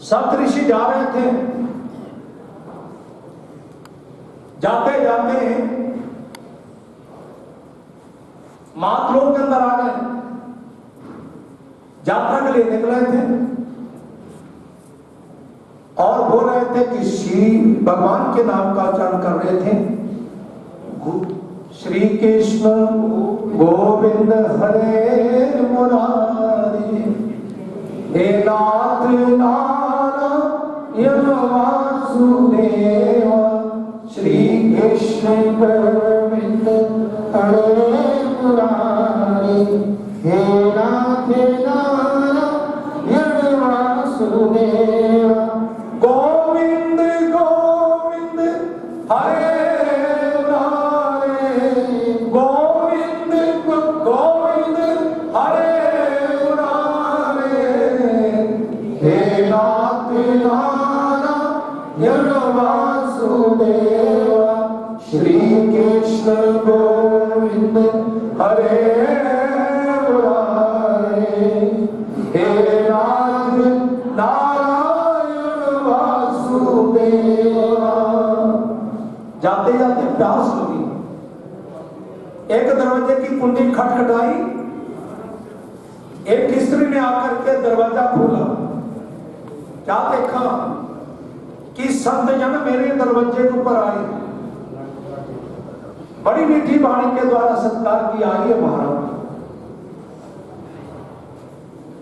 Speaker 2: सप्त ऋषि जा रहे थे, जाते जाते मातलों के अंदर आ गए, यात्रा के लिए निकले थे और बोल रहे थे कि श्री भगवान के नाम का उच्चारण कर रहे थे, श्री कृष्ण गोविंद हरे मुरारी, हे नाथ नारायण वासुदेव, श्री कृष्ण गोविंद हरे मुरारी, हे नाथ नारायण वासुदेव, गोविंद गोविंद हरे श्री कृष्ण गोविंद हरे मुरारे, हे नाथ नारायण वासुदेवा। जाते जाते प्यास लगी, एक दरवाजे की कुंडी खटखटाई, एक स्त्री ने आकर के दरवाजा खोला, क्या देखा कि संत जन मेरे दरवाजे के ऊपर आए, बड़ी मीठी वाणी के द्वारा सत्कार किया, आइए महाराज।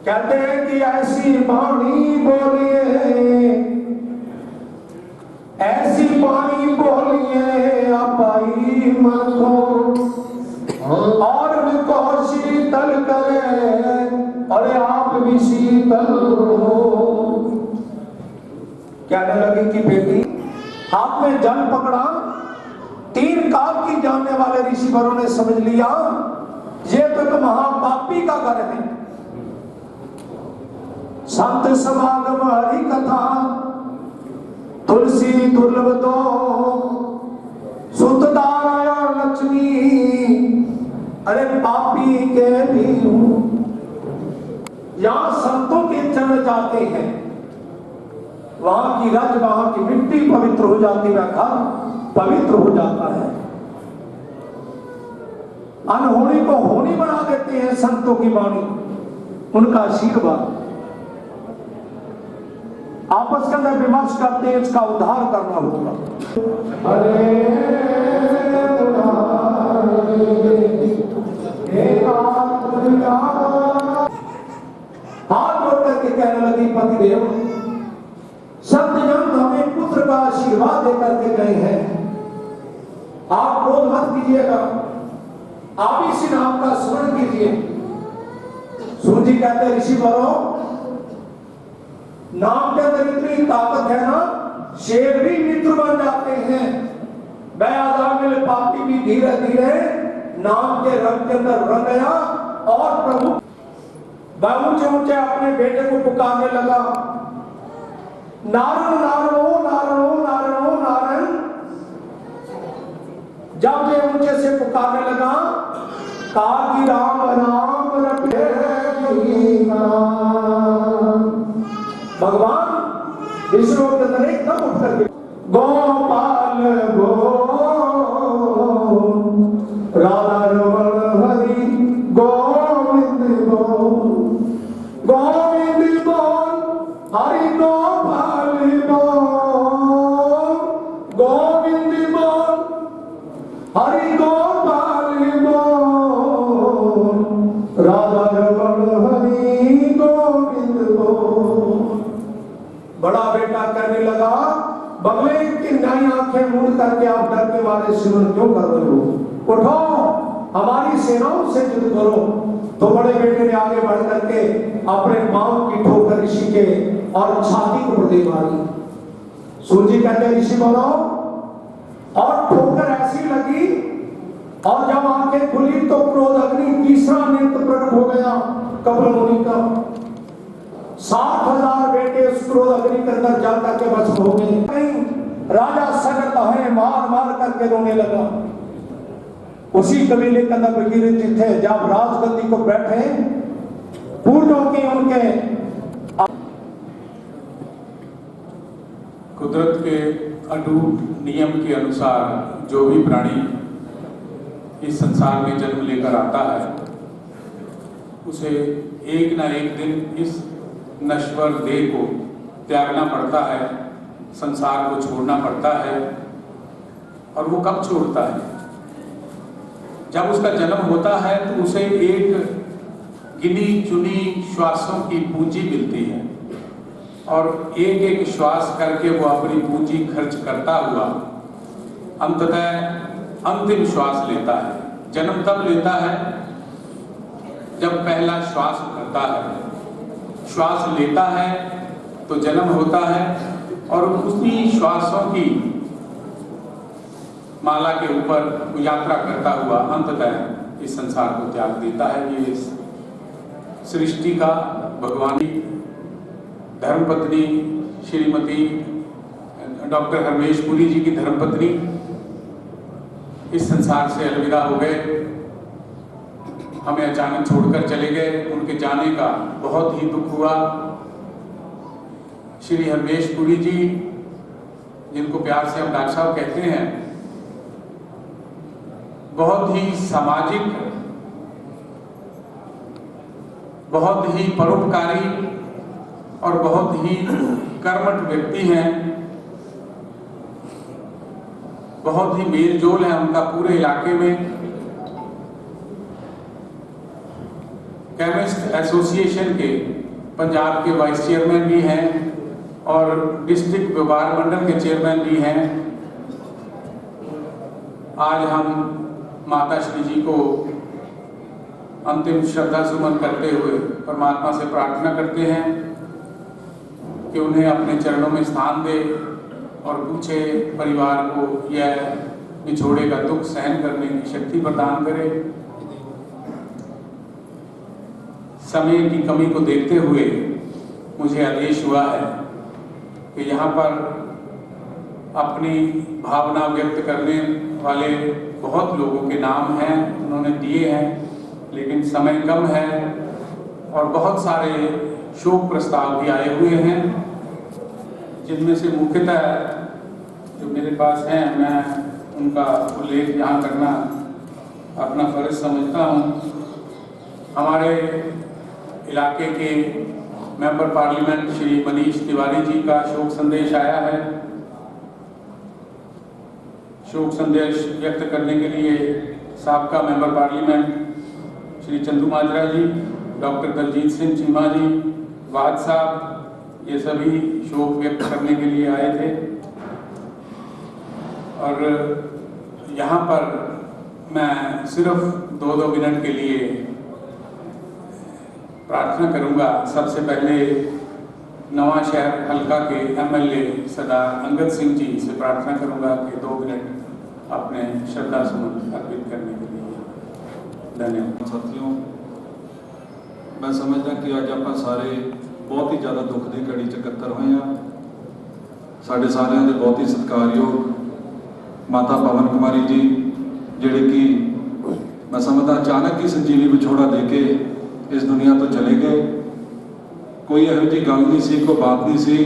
Speaker 2: कहते हैं कि ऐसी वाणी बोलिए, ऐसी वाणी बोलिए अपाई मन को, और उनको शीतल करे, अरे आप भी शीतल हो। कहने लगी कि बेटी, हाथ में जल पकड़ा, 3 काल की जानने वाले ऋषिवरों ने समझ लिया ये तो एक महापापी का घर है। संत समागम हरि कथा, तुलसी दुर्लभ दो, सुत नारायण लक्ष्मी, अरे पापी के भी हूं। यहां संतों के चरण जाते हैं, वहां की रज, वहां की मिट्टी पवित्र हो जाती है, घर पवित्र हो जाता है। अनहोनी को होनी बना देते हैं संतों की वाणी, उनका आशीर्वाद। आपस के अंदर विमर्श करते हैं, इसका उद्धार करना होगा। हाथ जोड़ करके कहने लगी पतिदेव, संत जन हमें पुत्र का आशीर्वाद देकर के गए हैं, आप क्रोध मत कीजिएगा, आप इसी नाम का स्मरण कीजिए। सूजी कहते ऋषिवरों, नाम के अंदर इतनी ताकत है ना, शेर भी मित्र बन जाते हैं। मैं आजामिल पापी भी धीरे धीरे नाम के रंग के अंदर रंग गया, और प्रभु ऊंचे ऊंचे अपने बेटे को पुकारने लगा, नारायण नारायण नारायण नारायण नारायण। जब ये ऊंचे से पुकारने लगा, कहा कि राम राम रटे, भगवान विष्णु के अंदर एकदम उठ करके गोपाल गो राधा रमण गोविंद बोल, गोविंद बोल, हरि गोपाल बोल, गोविंद बोल, हरि गोपाल बोल, राधा रमण हरि गोविंद बोल। बड़ा बेटा कहने लगा, बगले की नई आंखें मूंद करके आप डर के मारे सिमरन क्यों कर रहे हो? उठो, हमारी सेनाओं से युद्ध करो। तो बड़े बेटे ने आगे बढ़ करके अपने पांव की ठोकर ऋषि के और छाती को दे मारी। सूर्य कहते ऋषि बोलो, और ठोकर ऐसी लगी और जब आंखें खुली तो क्रोध अग्नि तीसरा नेत्र प्रकट हो गया कपिल मुनि का। 60,000 बेटे उस क्रोध अग्नि के अंदर जल करके भस्म हो गए। राजा सगत है मार मार करके रोने लगा। उसी कबीले के अंदर भगीरथ जी थे, जब राजगद्दी को बैठे पूर्वों के उनके
Speaker 3: कुदरत के अटूट नियम के अनुसार जो भी प्राणी इस संसार में जन्म लेकर आता है, उसे एक ना एक दिन इस नश्वर देह को त्यागना पड़ता है, संसार को छोड़ना पड़ता है। और वो कब छोड़ता है? जब उसका जन्म होता है तो उसे एक गिनी चुनी श्वासों की पूंजी मिलती है और एक एक श्वास करके वो अपनी पूंजी खर्च करता हुआ अंततः अंतिम श्वास लेता है। जन्म तब लेता है जब पहला श्वास करता है, श्वास लेता है तो जन्म होता है और उसी श्वासों की माला के ऊपर यात्रा करता हुआ अंततः इस संसार को त्याग देता है। ये सृष्टि का भगवान की धर्मपत्नी श्रीमती डॉक्टर हरमेश पुरी जी की धर्मपत्नी इस संसार से अलविदा हो गए, हमें अचानक छोड़कर चले गए। उनके जाने का बहुत ही दुख हुआ। श्री हरमेश पुरी जी, जिनको प्यार से हम डॉक्टर साहब कहते हैं, बहुत ही सामाजिक, बहुत ही परोपकारी और बहुत ही कर्मठ व्यक्ति हैं। बहुत ही मेलजोल है उनका पूरे इलाके में। केमिस्ट एसोसिएशन के पंजाब के वाइस चेयरमैन भी हैं और डिस्ट्रिक्ट व्यापार मंडल के चेयरमैन भी हैं। आज हम माता श्री जी को अंतिम श्रद्धा सुमन करते हुए परमात्मा से प्रार्थना करते हैं कि उन्हें अपने चरणों में स्थान दे और पूछे परिवार को यह बिछोड़े का दुख सहन करने की शक्ति प्रदान करे। समय की कमी को देखते हुए मुझे आदेश हुआ है कि यहाँ पर अपनी भावना व्यक्त करने वाले बहुत लोगों के नाम हैं, उन्होंने दिए हैं, लेकिन समय कम है और बहुत सारे शोक प्रस्ताव भी आए हुए हैं, जिनमें से मुख्यतः जो मेरे पास हैं, मैं उनका उल्लेख यहाँ करना अपना फर्ज समझता हूँ। हमारे इलाके के मेंबर पार्लियामेंट श्री मनीष तिवारी जी का शोक संदेश आया है। शोक संदेश व्यक्त करने के लिए साबका मेंबर पार्लियामेंट श्री चंदू माजरा जी, डॉक्टर दलजीत सिंह चीमा जी, वाद साहब, ये सभी शोक व्यक्त करने के लिए आए थे। और यहाँ पर मैं सिर्फ 2-2 मिनट के लिए प्रार्थना करूंगा। सबसे पहले नवा शहर हल्का के एमएलए सरदार अंगद सिंह जी से प्रार्थना करूंगा कि 2 मिनट अपने श्रद्धा सुमन अर्पित करने के लिए। धन्यवाद।
Speaker 4: साथियों, मैं समझदा कि अज आप सारे बहुत ही ज़्यादा दुख की घड़ी च इकट्ठे हुए हैं। साढ़े सारिਆਂ ਦੇ बहुत ही सत्कारयोग माता पवन कुमारी जी, ਜਿਹੜੇ कि मैं समझदा अचानक ही संजीवी विछोड़ा दे के इस दुनिया तो चले गए। कोई ਇਹੋ ਜਿਹੀ गल नहीं सी, कोई बात नहीं सी,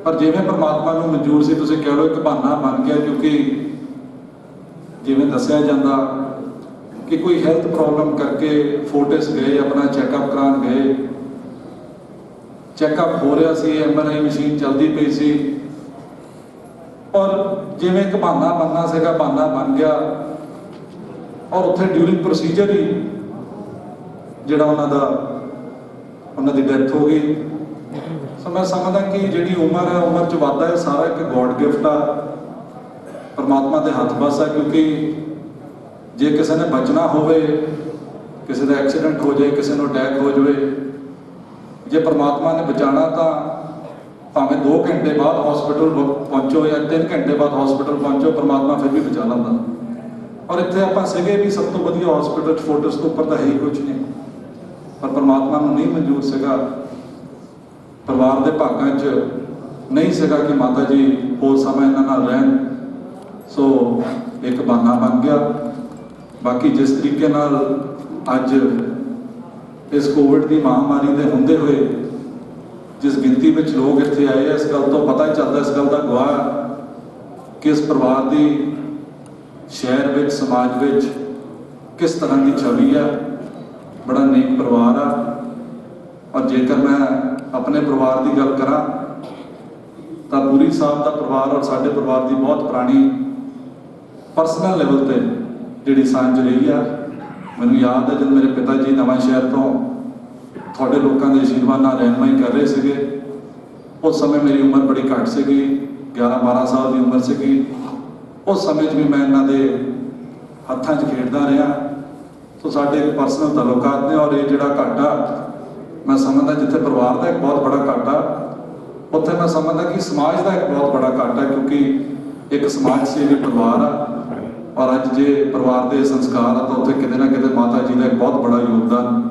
Speaker 4: पर जिवें परमात्मा ਨੂੰ मंजूर सी, तुसीं कह लो एक बहाना बन गया। क्योंकि जिवें दस्सिया जांदा ਕਿ ਕੋਈ ਹੈਲਥ ਪ੍ਰੋਬਲਮ ਕਰਕੇ ਫੋਰਟਿਸ ਗਏ, ਆਪਣਾ ਚੈੱਕਅਪ ਕਰਾਉਣ ਗਏ, ਚੈੱਕਅਪ ਹੋ ਰਿਹਾ ਸੀ, MRI ਮਸ਼ੀਨ ਚੱਲਦੀ ਪਈ ਸੀ, ਔਰ ਜਿਵੇਂ ਇੱਕ ਬਹਾਨਾ ਬਣਨਾ ਸੀਗਾ, ਬਹਾਨਾ ਬਣ ਗਿਆ, ਔਰ ਉੱਥੇ ਡਿਊਰਿੰਗ ਪ੍ਰੋਸੀਜਰ ਹੀ ਜਿਹੜਾ ਉਹਨਾਂ ਦੀ ਡੈਥ ਹੋ ਗਈ। ਸੋ ਮੈਂ ਸਮਝਦਾ ਕਿ ਜਿਹੜੀ ਉਮਰ ਹੈ, ਉਮਰ 'ਚ ਵਾਧਾ ਹੈ, ਸਾਰਾ ਇੱਕ ਗੋਡ ਗਿਫਟ ਆ, ਪਰਮਾਤਮਾ ਦੇ ਹੱਥ ਵੱਸ ਆ। ਕਿਉਂਕਿ ਜੇ ਕਿਸੇ ਨੇ ਬਚਣਾ ਹੋਵੇ, ਕਿਸੇ ਦਾ ਐਕਸੀਡੈਂਟ ਹੋ ਜਾਏ, ਕਿਸੇ ਨੂੰ ਅਟੈਕ ਹੋ ਜਾਵੇ, ਜੇ ਪਰਮਾਤਮਾ ਨੇ ਬਚਾਉਣਾ ਤਾਂ ਭਾਵੇਂ 2 ਘੰਟੇ ਬਾਅਦ ਹਸਪੀਟਲ ਪਹੁੰਚੋ ਜਾਂ 3 ਘੰਟੇ ਬਾਅਦ ਹਸਪੀਟਲ ਪਹੁੰਚੋ, ਪਰਮਾਤਮਾ ਫਿਰ ਵੀ ਬਚਾ ਲੈਂਦਾ। ਔਰ ਇੱਥੇ ਆਪਾਂ ਸੀਗੇ ਵੀ ਸਭ ਤੋਂ ਵਧੀਆ ਹਸਪੀਟਲ 'ਚ, ਫੋਰਟਿਸ ਤੋਂ ਉੱਪਰ ਤਾਂ ਹੈ ਹੀ ਕੁਝ ਨਹੀਂ, ਪਰ ਪਰਮਾਤਮਾ ਨੂੰ ਨਹੀਂ ਮਨਜ਼ੂਰ ਸੀਗਾ, ਪਰਿਵਾਰ ਦੇ ਭਾਗਾਂ 'ਚ ਨਹੀਂ ਸੀਗਾ ਕਿ ਮਾਤਾ ਜੀ ਹੋਰ ਸਮਾਂ ਇਹਨਾਂ ਨਾਲ ਰਹਿਣ। ਸੋ ਇੱਕ ਬਹਾਨਾ ਬਣ ਗਿਆ। ਬਾਕੀ ਜਿਸ ਤਰੀਕੇ ਨਾਲ ਅੱਜ ਇਸ ਕੋਵਿਡ ਦੀ ਮਹਾਮਾਰੀ ਦੇ ਹੁੰਦੇ ਹੋਏ ਜਿਸ ਗਿਣਤੀ ਵਿੱਚ ਲੋਕ ਇੱਥੇ ਆਏ ਆ, ਇਸ ਗੱਲ ਤੋਂ ਪਤਾ ਹੀ ਚੱਲਦਾ, ਇਸ ਗੱਲ ਦਾ ਗਵਾਹ ਕਿ ਇਸ ਪਰਿਵਾਰ ਦੀ ਸ਼ਹਿਰ ਵਿੱਚ, ਸਮਾਜ ਵਿੱਚ ਕਿਸ ਤਰ੍ਹਾਂ ਦੀ ਛਵੀ ਆ। ਬੜਾ ਨੇਕ ਪਰਿਵਾਰ ਆ। ਔਰ ਜੇਕਰ ਮੈਂ ਆਪਣੇ ਪਰਿਵਾਰ ਦੀ ਗੱਲ ਕਰਾਂ ਤਾਂ ਪੁਰੀ ਸਾਹਿਬ ਦਾ ਪਰਿਵਾਰ ਔਰ ਸਾਡੇ ਪਰਿਵਾਰ ਦੀ ਬਹੁਤ ਪੁਰਾਣੀ ਪਰਸਨਲ ਲੈਵਲ ਤੇ ਜਿਹੜੀ ਸਾਂਝ ਰਹੀ ਆ। ਮੈਨੂੰ ਯਾਦ ਹੈ ਜਦ ਮੇਰੇ ਪਿਤਾ ਜੀ ਨਵਾਂ ਸ਼ਹਿਰ ਤੋਂ ਤੁਹਾਡੇ ਲੋਕਾਂ ਦੇ ਆਸ਼ੀਰਵਾਦ ਨਾਲ ਰਹਿਨਮਾਈ ਕਰ ਰਹੇ ਸੀਗੇ, ਉਸ ਸਮੇਂ ਮੇਰੀ ਉਮਰ ਬੜੀ ਘੱਟ ਸੀਗੀ, 11-12 ਸਾਲ ਦੀ ਉਮਰ ਸੀਗੀ। ਉਸ ਸਮੇਂ 'ਚ ਵੀ ਮੈਂ ਇਹਨਾਂ ਦੇ ਹੱਥਾਂ 'ਚ ਖੇਡਦਾ ਰਿਹਾ। ਸੋ ਸਾਡੇ ਇੱਕ ਪਰਸਨਲ ਤਾਲੁਕਾਤ ਨੇ। ਔਰ ਇਹ ਜਿਹੜਾ ਘਾਟਾ ਮੈਂ ਸਮਝਦਾ ਜਿੱਥੇ ਪਰਿਵਾਰ ਦਾ ਇੱਕ ਬਹੁਤ ਬੜਾ ਘਾਟਾ, ਉੱਥੇ ਮੈਂ ਸਮਝਦਾ ਕਿ ਸਮਾਜ ਦਾ ਇੱਕ ਬਹੁਤ ਬੜਾ ਘਾਟਾ, ਕਿਉਂਕਿ ਇੱਕ ਸਮਾਜ ਸੇਵੀ ਪਰਿਵਾਰ ਆ। ਔਰ ਅੱਜ ਜੇ ਪਰਿਵਾਰ ਦੇ ਸੰਸਕਾਰ ਆ ਤਾਂ ਉੱਥੇ ਕਿਤੇ ਨਾ ਕਿਤੇ ਮਾਤਾ ਜੀ ਦਾ ਇੱਕ ਬਹੁਤ ਬੜਾ ਯੋਗਦਾਨ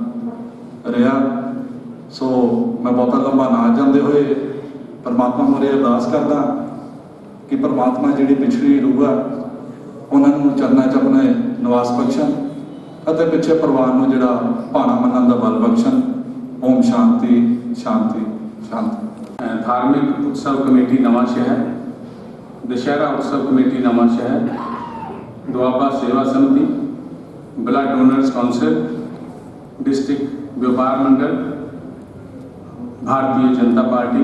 Speaker 4: ਰਿਹਾ। ਸੋ ਮੈਂ ਬਹੁਤਾ ਲੰਬਾ ਨਾ ਜਾਂਦੇ ਹੋਏ ਪਰਮਾਤਮਾ ਮੁਰੇ ਅਰਦਾਸ ਕਰਦਾ ਕਿ ਪਰਮਾਤਮਾ ਜਿਹੜੀ ਪਿਛੜੀ ਰੂਹ ਆ ਉਹਨਾਂ ਨੂੰ ਚਰਨਾਂ 'ਚ ਆਪਣੇ ਨਿਵਾਸ ਬਖਸ਼ਣ ਅਤੇ ਪਿੱਛੇ ਪਰਿਵਾਰ ਨੂੰ ਜਿਹੜਾ ਭਾਣਾ ਮੰਨਣ ਦਾ ਬਲ ਬਖਸ਼ਣ। ਓਮ ਸ਼ਾਂਤੀ ਸ਼ਾਂਤੀ ਸ਼ਾਂਤੀ।
Speaker 3: धार्मिक उत्सव कमेटी नवा शहर, दशहरा उत्सव कमेटी नवा शहर, दुआबा सेवा समिति, ब्लड डोनर्स काउंसिल, डिस्ट्रिक्ट व्यापार मंडल, Bharatiya Janata party,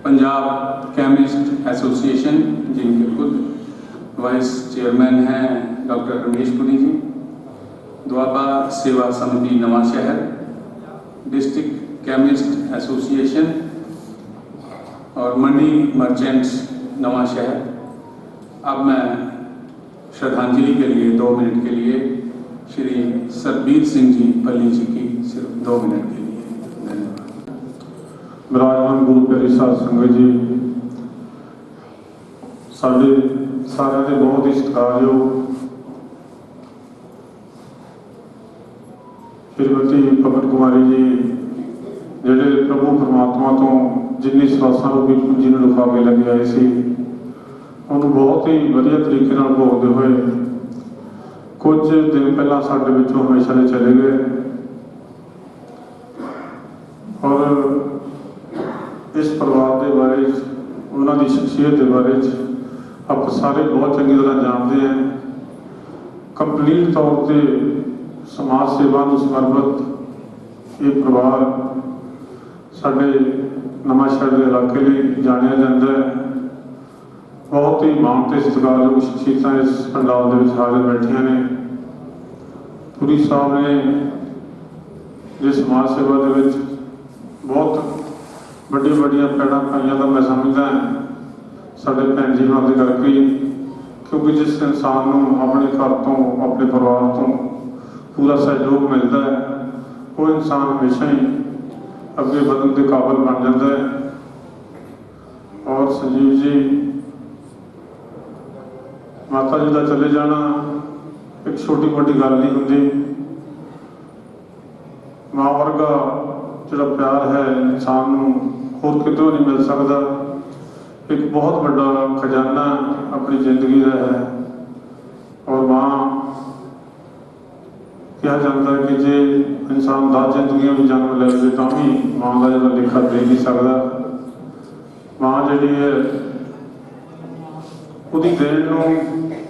Speaker 3: Punjab chemist association जिनके खुद वाइस चेयरमैन हैं डॉक्टर रमेश पुरी जी, दुआबा सेवा समिति नवा शहर, डिस्ट्रिक्ट केमिस्ट एसोसिएशन और मनी मर्चेंट्स नवा शहर। अब मैं श्रद्धांजलि के लिए 2 मिनट के लिए श्री सरबीर सिंह जी पल्ली जी की सिर्फ 2 मिनट के लिए धन्यवाद।
Speaker 5: विराजमान गुरु प्यारी साध संगत जी, साढ़े सारे के बहुत ही सत्कारयोग श्रीमती पवन कुमारी जी ਜਿਹੜੇ ਪ੍ਰਭੂ ਪਰਮਾਤਮਾ ਤੋਂ ਜਿੰਨੀ ਸਵਾਸਾਂ ਰੂਪੀ ਪੂੰਜੀ ਨੂੰ ਲੁਕਾ ਕੇ ਲੈ ਕੇ ਆਏ ਸੀ, ਉਹਨੂੰ ਬਹੁਤ ਹੀ ਵਧੀਆ ਤਰੀਕੇ ਨਾਲ ਭੋਗਦੇ ਹੋਏ ਕੁਝ ਦਿਨ ਪਹਿਲਾਂ ਸਾਡੇ ਵਿੱਚੋਂ ਹਮੇਸ਼ਾ ਲਈ ਚਲੇ ਗਏ। ਔਰ ਇਸ ਪਰਿਵਾਰ ਦੇ ਬਾਰੇ, ਉਹਨਾਂ ਦੀ ਸ਼ਖਸੀਅਤ ਦੇ ਬਾਰੇ ਆਪਾਂ ਸਾਰੇ ਬਹੁਤ ਚੰਗੀ ਤਰ੍ਹਾਂ ਜਾਣਦੇ ਹਾਂ। ਕੰਪਲੀਟ ਤੌਰ ਤੇ ਸਮਾਜ ਸੇਵਾ ਨੂੰ ਸਮਰਪਿਤ ਇਹ ਪਰਿਵਾਰ ਸਾਡੇ ਨਵਾਂਸ਼ਹਿਰ ਦੇ ਇਲਾਕੇ ਲਈ ਜਾਣਿਆ ਜਾਂਦਾ ਹੈ। ਬਹੁਤ ਹੀ ਮਾਣ ਤੇ ਸਤਿਕਾਰਯੋਗ ਸ਼ਖਸੀਅਤਾਂ ਇਸ ਪੰਡਾਲ ਦੇ ਵਿੱਚ ਹਾਜ਼ਰ ਬੈਠੀਆਂ ਨੇ। ਪੁਰੀ ਸਾਹਿਬ ਨੇ ਜੇ ਸਮਾਜ ਸੇਵਾ ਦੇ ਵਿੱਚ ਬਹੁਤ ਵੱਡੀਆਂ ਪੈੜਾਂ ਪਾਈਆਂ ਤਾਂ ਮੈਂ ਸਮਝਦਾ ਸਾਡੇ ਭੈਣ ਜੀ ਹੋਣ ਦੇ ਕਰਕੇ, ਕਿਉਂਕਿ ਜਿਸ ਇਨਸਾਨ ਨੂੰ ਆਪਣੇ ਘਰ ਤੋਂ, ਆਪਣੇ ਪਰਿਵਾਰ ਤੋਂ ਪੂਰਾ ਸਹਿਯੋਗ ਮਿਲਦਾ ਹੈ, ਉਹ ਇਨਸਾਨ ਹਮੇਸ਼ਾ ਹੀ ਅੱਗੇ ਵਧਣ ਦੇ ਕਾਬਿਲ ਬਣ ਜਾਂਦਾ ਹੈ। ਔਰ ਸੰਜੀਵ ਜੀ, ਮਾਤਾ ਜੀ ਦਾ ਚਲੇ ਜਾਣਾ ਇੱਕ ਛੋਟੀ ਵੱਡੀ ਗੱਲ ਨਹੀਂ ਹੁੰਦੀ। ਮਾਂ ਵਰਗਾ ਜਿਹੜਾ ਪਿਆਰ ਹੈ ਇਨਸਾਨ ਨੂੰ ਹੋਰ ਕਿਤੋਂ ਨਹੀਂ ਮਿਲ ਸਕਦਾ। ਇੱਕ ਬਹੁਤ ਵੱਡਾ ਖਜ਼ਾਨਾ ਆਪਣੀ ਜ਼ਿੰਦਗੀ ਦਾ ਹੈ। ਔਰ ਮਾਂ ਕਿਹਾ ਜਾਂਦਾ ਹੈ ਕਿ ਜੇ ਇਨਸਾਨ 10 ਜ਼ਿੰਦਗੀਆਂ ਵੀ ਜਨਮ ਲੈ ਲਵੇ ਤਾਂ ਵੀ ਮਾਂ ਦਾ ਜਿਹੜਾ ਲੇਖਾ ਦੇ ਨਹੀਂ ਸਕਦਾ। ਮਾਂ ਜਿਹੜੀ ਹੈ ਉਹਦੀ ਦੇਣ ਨੂੰ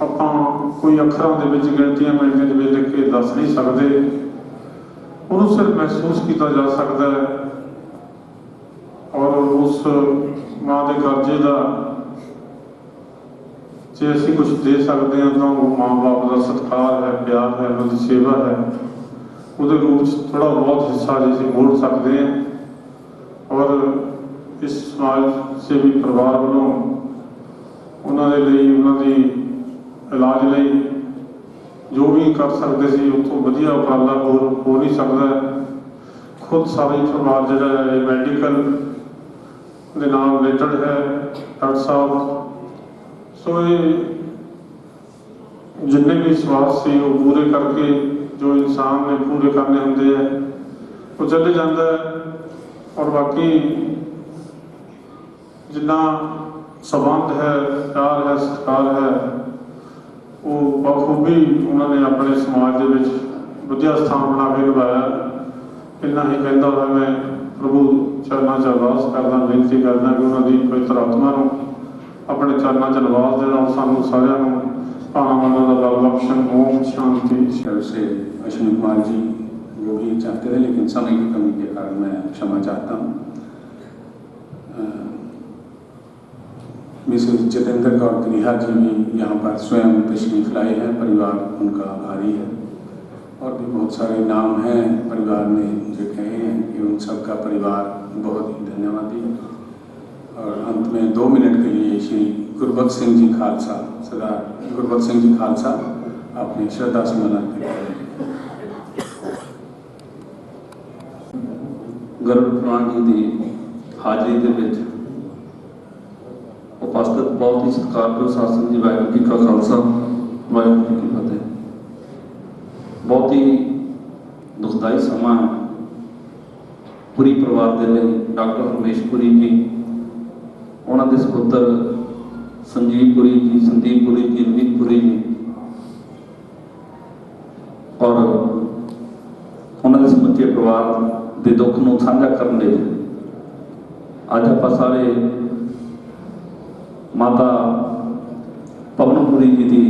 Speaker 5: ਆਪਾਂ ਕੋਈ ਅੱਖਰਾਂ ਦੇ ਵਿੱਚ ਗਿਣਤੀਆਂ ਮਿਣਤੀਆਂ ਦੇ ਵਿੱਚ ਲਿਖ ਕੇ ਦੱਸ ਨਹੀਂ ਸਕਦੇ। ਉਹਨੂੰ ਸਿਰਫ ਮਹਿਸੂਸ ਕੀਤਾ ਜਾ ਸਕਦਾ ਹੈ ਔਰ ਉਸ ਮਾਂ ਦੇ ਕਰਜ਼ੇ ਦਾ ਜੇ ਅਸੀਂ ਕੁਝ ਦੇ ਸਕਦੇ ਹਾਂ ਤਾਂ ਉਹ ਮਾਂ ਬਾਪ ਦਾ ਸਤਿਕਾਰ ਹੈ, ਪਿਆਰ ਹੈ, ਉਹਨਾਂ ਦੀ ਸੇਵਾ ਹੈ, ਉਹਦੇ ਰੂਪ 'ਚ ਥੋੜ੍ਹਾ ਬਹੁਤ ਹਿੱਸਾ ਜੇ ਅਸੀਂ ਮੋੜ ਸਕਦੇ ਹਾਂ। ਔਰ ਇਸ ਸਮਾਜ ਸੇਵੀ ਪਰਿਵਾਰ ਵੱਲੋਂ ਉਹਨਾਂ ਦੇ ਲਈ, ਉਹਨਾਂ ਦੀ ਇਲਾਜ ਲਈ ਜੋ ਵੀ ਕਰ ਸਕਦੇ ਸੀ ਉੱਥੋਂ ਵਧੀਆ ਉਪਰਾਲਾ ਹੋਰ ਹੋ ਨਹੀਂ ਸਕਦਾ। ਖੁਦ ਸਾਰਾ ਹੀ ਪਰਿਵਾਰ ਜਿਹੜਾ ਹੈ ਮੈਡੀਕਲ ਦੇ ਨਾਲ ਰਿਲੇਟਡ ਹੈ, ਡਾਕਟਰ ਸਾਹਿਬ। ਸੋ ਇਹ ਜਿੰਨੇ ਵੀ ਸਵਾਲ ਸੀ ਉਹ ਪੂਰੇ ਕਰਕੇ ਜੋ ਇਨਸਾਨ ਨੇ ਪੂਰੇ ਕਰਨੇ ਹੁੰਦੇ ਹੈ ਉਹ ਚੱਲੇ ਜਾਂਦਾ ਹੈ। ਔਰ ਬਾਕੀ ਜਿੰਨਾ ਸੰਬੰਧ ਹੈ, ਪਿਆਰ ਹੈ, ਸਤਿਕਾਰ ਹੈ, ਉਹ ਬਖੂਬੀ ਉਹਨਾਂ ਨੇ ਆਪਣੇ ਸਮਾਜ ਦੇ ਵਿੱਚ ਵਧੀਆ ਸਥਾਨ ਬਣਾ ਕੇ ਨਿਭਾਇਆ। ਇੰਨਾ ਹੀ ਕਹਿੰਦਾ ਹੋਇਆ ਮੈਂ ਪ੍ਰਭੂ ਚਰਨਾਂ 'ਚ ਅਰਦਾਸ ਕਰਦਾ, ਬੇਨਤੀ ਕਰਦਾ ਕਿ ਉਹਨਾਂ ਦੀ ਪਵਿੱਤਰ ਆਤਮਾ ਨੂੰ ਆਪਣੇ ਚਰਨਾਂ 'ਚ ਨਿਵਾਸ ਦੇਣਾ, ਸਾਨੂੰ ਸਾਰਿਆਂ ਨੂੰ ਭਾਵਨਾਵਾਂ ਦਾ ਬਲ ਬਖਸ਼ਣ। ओम शांति।
Speaker 3: से अश्विनी कुमार जी वो भी चाहते थे, लेकिन समय की कमी के कारण मैं क्षमा चाहता हूँ। मिसेस जितेंद्र कौर त्रिहा जी भी यहाँ पर स्वयं तशरीफ लाए हैं, परिवार उनका आभारी है। और भी बहुत सारे नाम हैं परिवार में जो कहे हैं कि उन सब का परिवार बहुत ही धन्यवादी। और अंत में 2 मिनट के लिए श्री गुरबख्श सिंह जी खालसा, सरदार गुरबख्श सिंह जी खालसा अपनी श्रद्धा सुमन अर्पित करेंगे।
Speaker 6: गुरप्रवान जी की हाजिरी के विच उपस्थित बहुत ही सत्कारयोग शासन जी, वाहिगुरू जी का खालसा, वाहिगुरू जी की फतेह। बहुत ही दुखदाई समा पूरी परिवार के लिए। डॉक्टर रमेश पुरी जी, उन्होंने सपुत्र संजीव पुरी जी, संदीप पुरी जी, रवीत पुरी जी और उन्होंने समुचे परिवार के दुख को साझा करने लिए अज आप सारे माता पवनपुरी जी की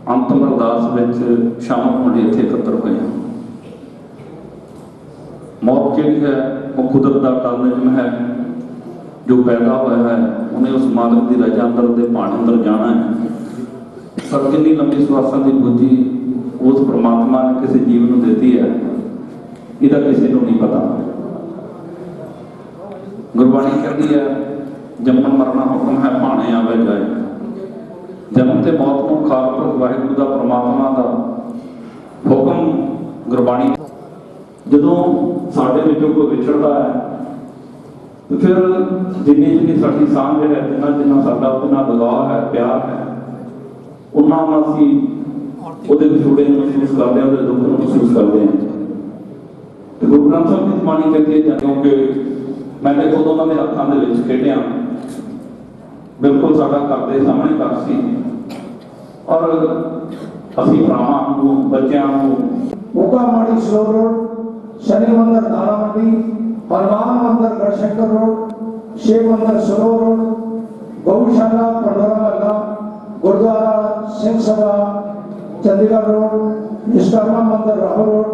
Speaker 6: अंतिम अरदास में शामिल होने इत्थे एकत्र हुए हैं। मौत जी है वो कुदरत का टालनिज़म है, जो पैदा होया है उन्हें उस मालिक की रजा अंदर के भाण अंदर जाना है। पर कितनी लंबी श्वासां की बूझी उस परमात्मा ने किसी जीव को देती है, यदा किसी को नहीं पता। गुरबाणी कहती है जन्म मरना हुक्म है, भाणे आवे जाए। जन्म ते मौत को खालपुरख वाहिगुरू का परमात्मा का हुक्म गुरबाणी। जदों साडे विचों कोई विछड़ता है तो फिर जिन्नी जिन्नी साडी सांझ है, जिन्ना जिन्ना साडा उन्ना लगाव है, प्यार है, उन्ना असीं ਉਹਦੇ ਵਿਛੋੜੇ ਨੂੰ ਮਹਿਸੂਸ ਕਰਦੇ ਹਾਂ, ਉਹਦੇ ਦੁੱਖ ਨੂੰ ਮਹਿਸੂਸ ਕਰਦੇ ਹਾਂ। ਤੇ ਗੁਰੂ ਗ੍ਰੰਥ ਸਾਹਿਬ ਦੀ ਬਾਣੀ ਕਹਿੰਦੀ ਹੈ, ਕਿਉਂਕਿ ਮੈਂ ਤੇ ਖੁਦ ਉਹਨਾਂ ਦੇ ਹੱਥਾਂ ਦੇ ਵਿੱਚ ਖੇਡਿਆ, ਬਿਲਕੁਲ ਸਾਡਾ ਘਰ ਦੇ ਸਾਹਮਣੇ ਘਰ ਸੀ ਔਰ ਅਸੀਂ ਭਰਾਵਾਂ ਨੂੰ, ਬੱਚਿਆਂ ਨੂੰ
Speaker 2: मोगा माड़ी स्लो रोड, शनि मंदिर दानामंडी, हनुमान मंदिर गढ़शंकर रोड, शिव मंदिर स्लो रोड, गौशाला पंडोरा महला, गुरुद्वारा सिंह सभा चंडीगढ़ रोड, विश्वकर्मा मंदिर राहु रोड,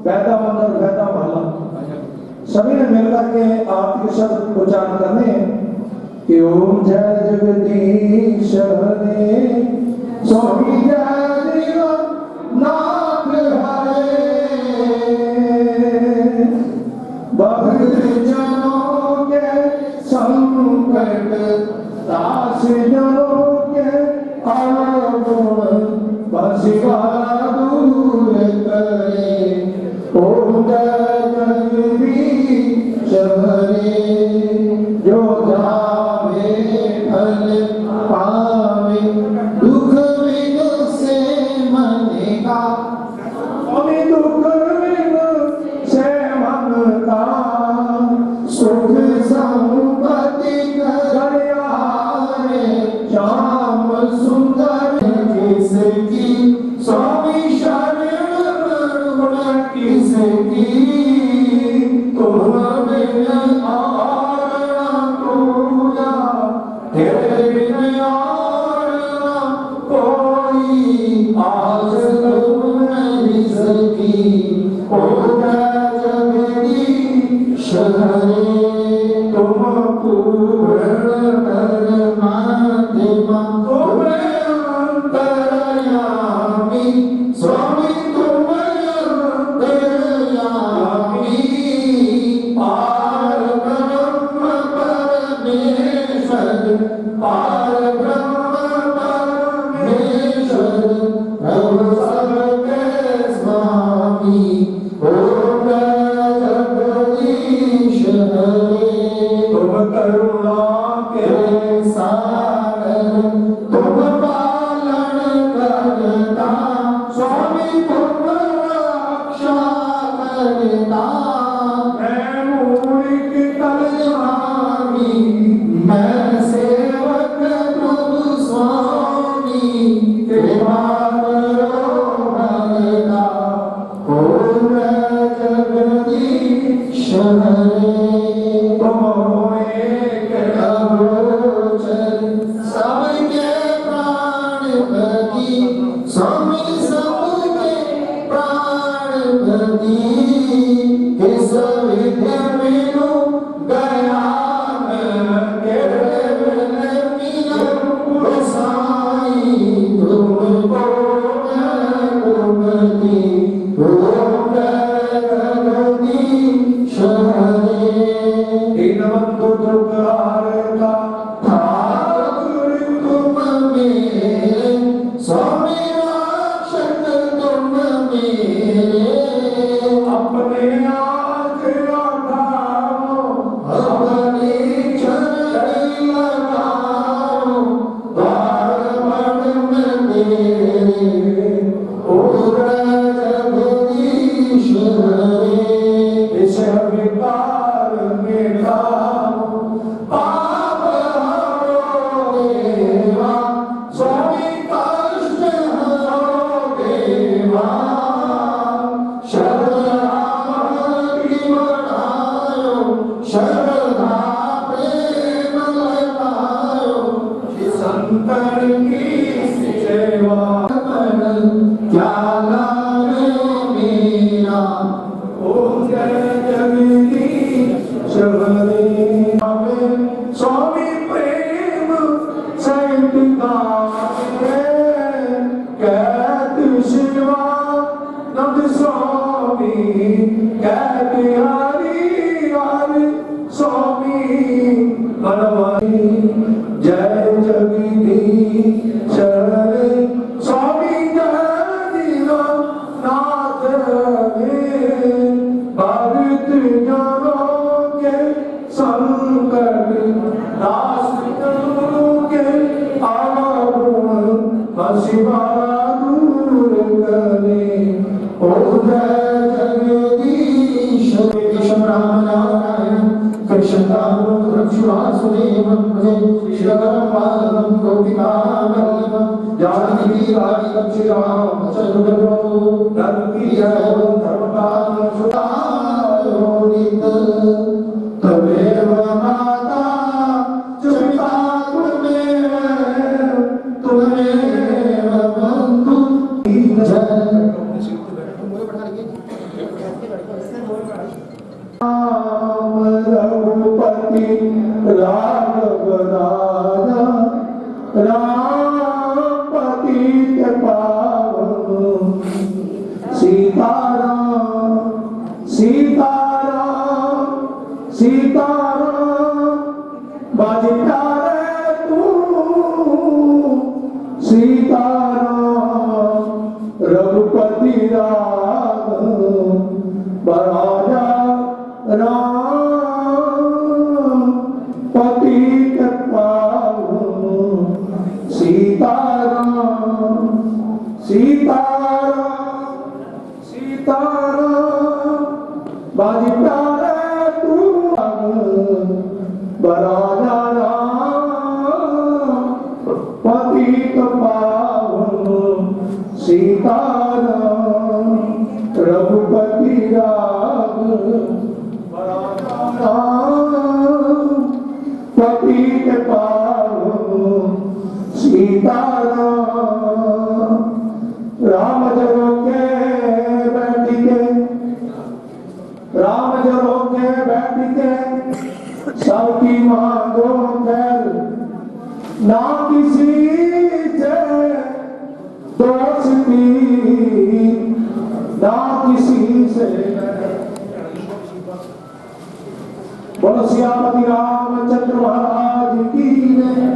Speaker 2: वैदा मंदिर वैदा महला, सभी ने मिलकर के आरती के शब्द उच्चारण करने कि ओम जय जगदीश हरे, स्वामी जय नाथ हरे, भक्त जनों के संकट, दास जनों के अवगुण, बसिवारा दूर करे। ओम जय जगदीश हरे, जो जावे फल पावे, दुख बिनु से मन का, दुख बिनु से मन का, सुख संपत्ति कल्याणे, श्याम सुंदर किसकी, स्वामी शरण किसकी।
Speaker 8: ओ जगदीश हरे तुम पूर्ण परमात्मा तुम अंतर्यामी स्वामी तुम अंतर्यामी पार ब्रह्म परमेश्वर पार ब्रह्म परमेश्वर प्रभु सबके स्वामी ओम जगदीश हरे तुम करुणा के सागर तुम पालन करता स्वामी तुम रक्षा करता मैं मूर्ख कल्याणी मैं सेवक प्रभु स्वामी कृपा करो भरता ओम जगदीश हरे तुम एक अगोचर सबके प्राणपति स्वामी सबके प्राणपति इस विद्या मेनु गया स्वामी रक्षक तुम मेरे अपने हाथ लगाओ अपने चरण लगाओ द्वार बंद मेरे ओ जगदीश हरे इस विकार मिटाओ पाप हरो देवा स्वामी कष्ट हरो देवा शरणागति बढ़ायो शरधा प्रेम लगायो संतन की सेवा क्या लागे मेरा ओम जय जगदीश हरे स्वामी प्रेम सहित गावे कहते शिवा नंद स्वामी कहते हरि हरि स्वामी मनवाई जय जगदीश हरे स्वामी जगदीश नाथ रे भगत जनों के संकट नाश के आगुण शिवा दूर करे ओ जय जगदीश कृष्ण राम नारायण कृष्ण राम रक्षुवासुदेव शिवम पादम गोपिका वल्लभम जानकी रानी कक्षिराम चतुर्भुज धर्मप्रिय धर्मपाल सुतारोनित तमेव माता च पिता तुमेव बंधु राम रघुपति राघव राजा राम पतित पावन सीताराम सीताराम सीताराम बाज प्यारे तू सीताराम रघुपति राघव राजा राम पतित पावन सीताराम सीताराम सीताराम बाज प्यारे तू राजा राम पतित पावन सीताराम रघुपति राघव पतित पावन सीताराम राम जगो के बैठी के
Speaker 2: किसी से बोलो सियापति रामचंद्र महाराज की जय।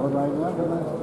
Speaker 8: और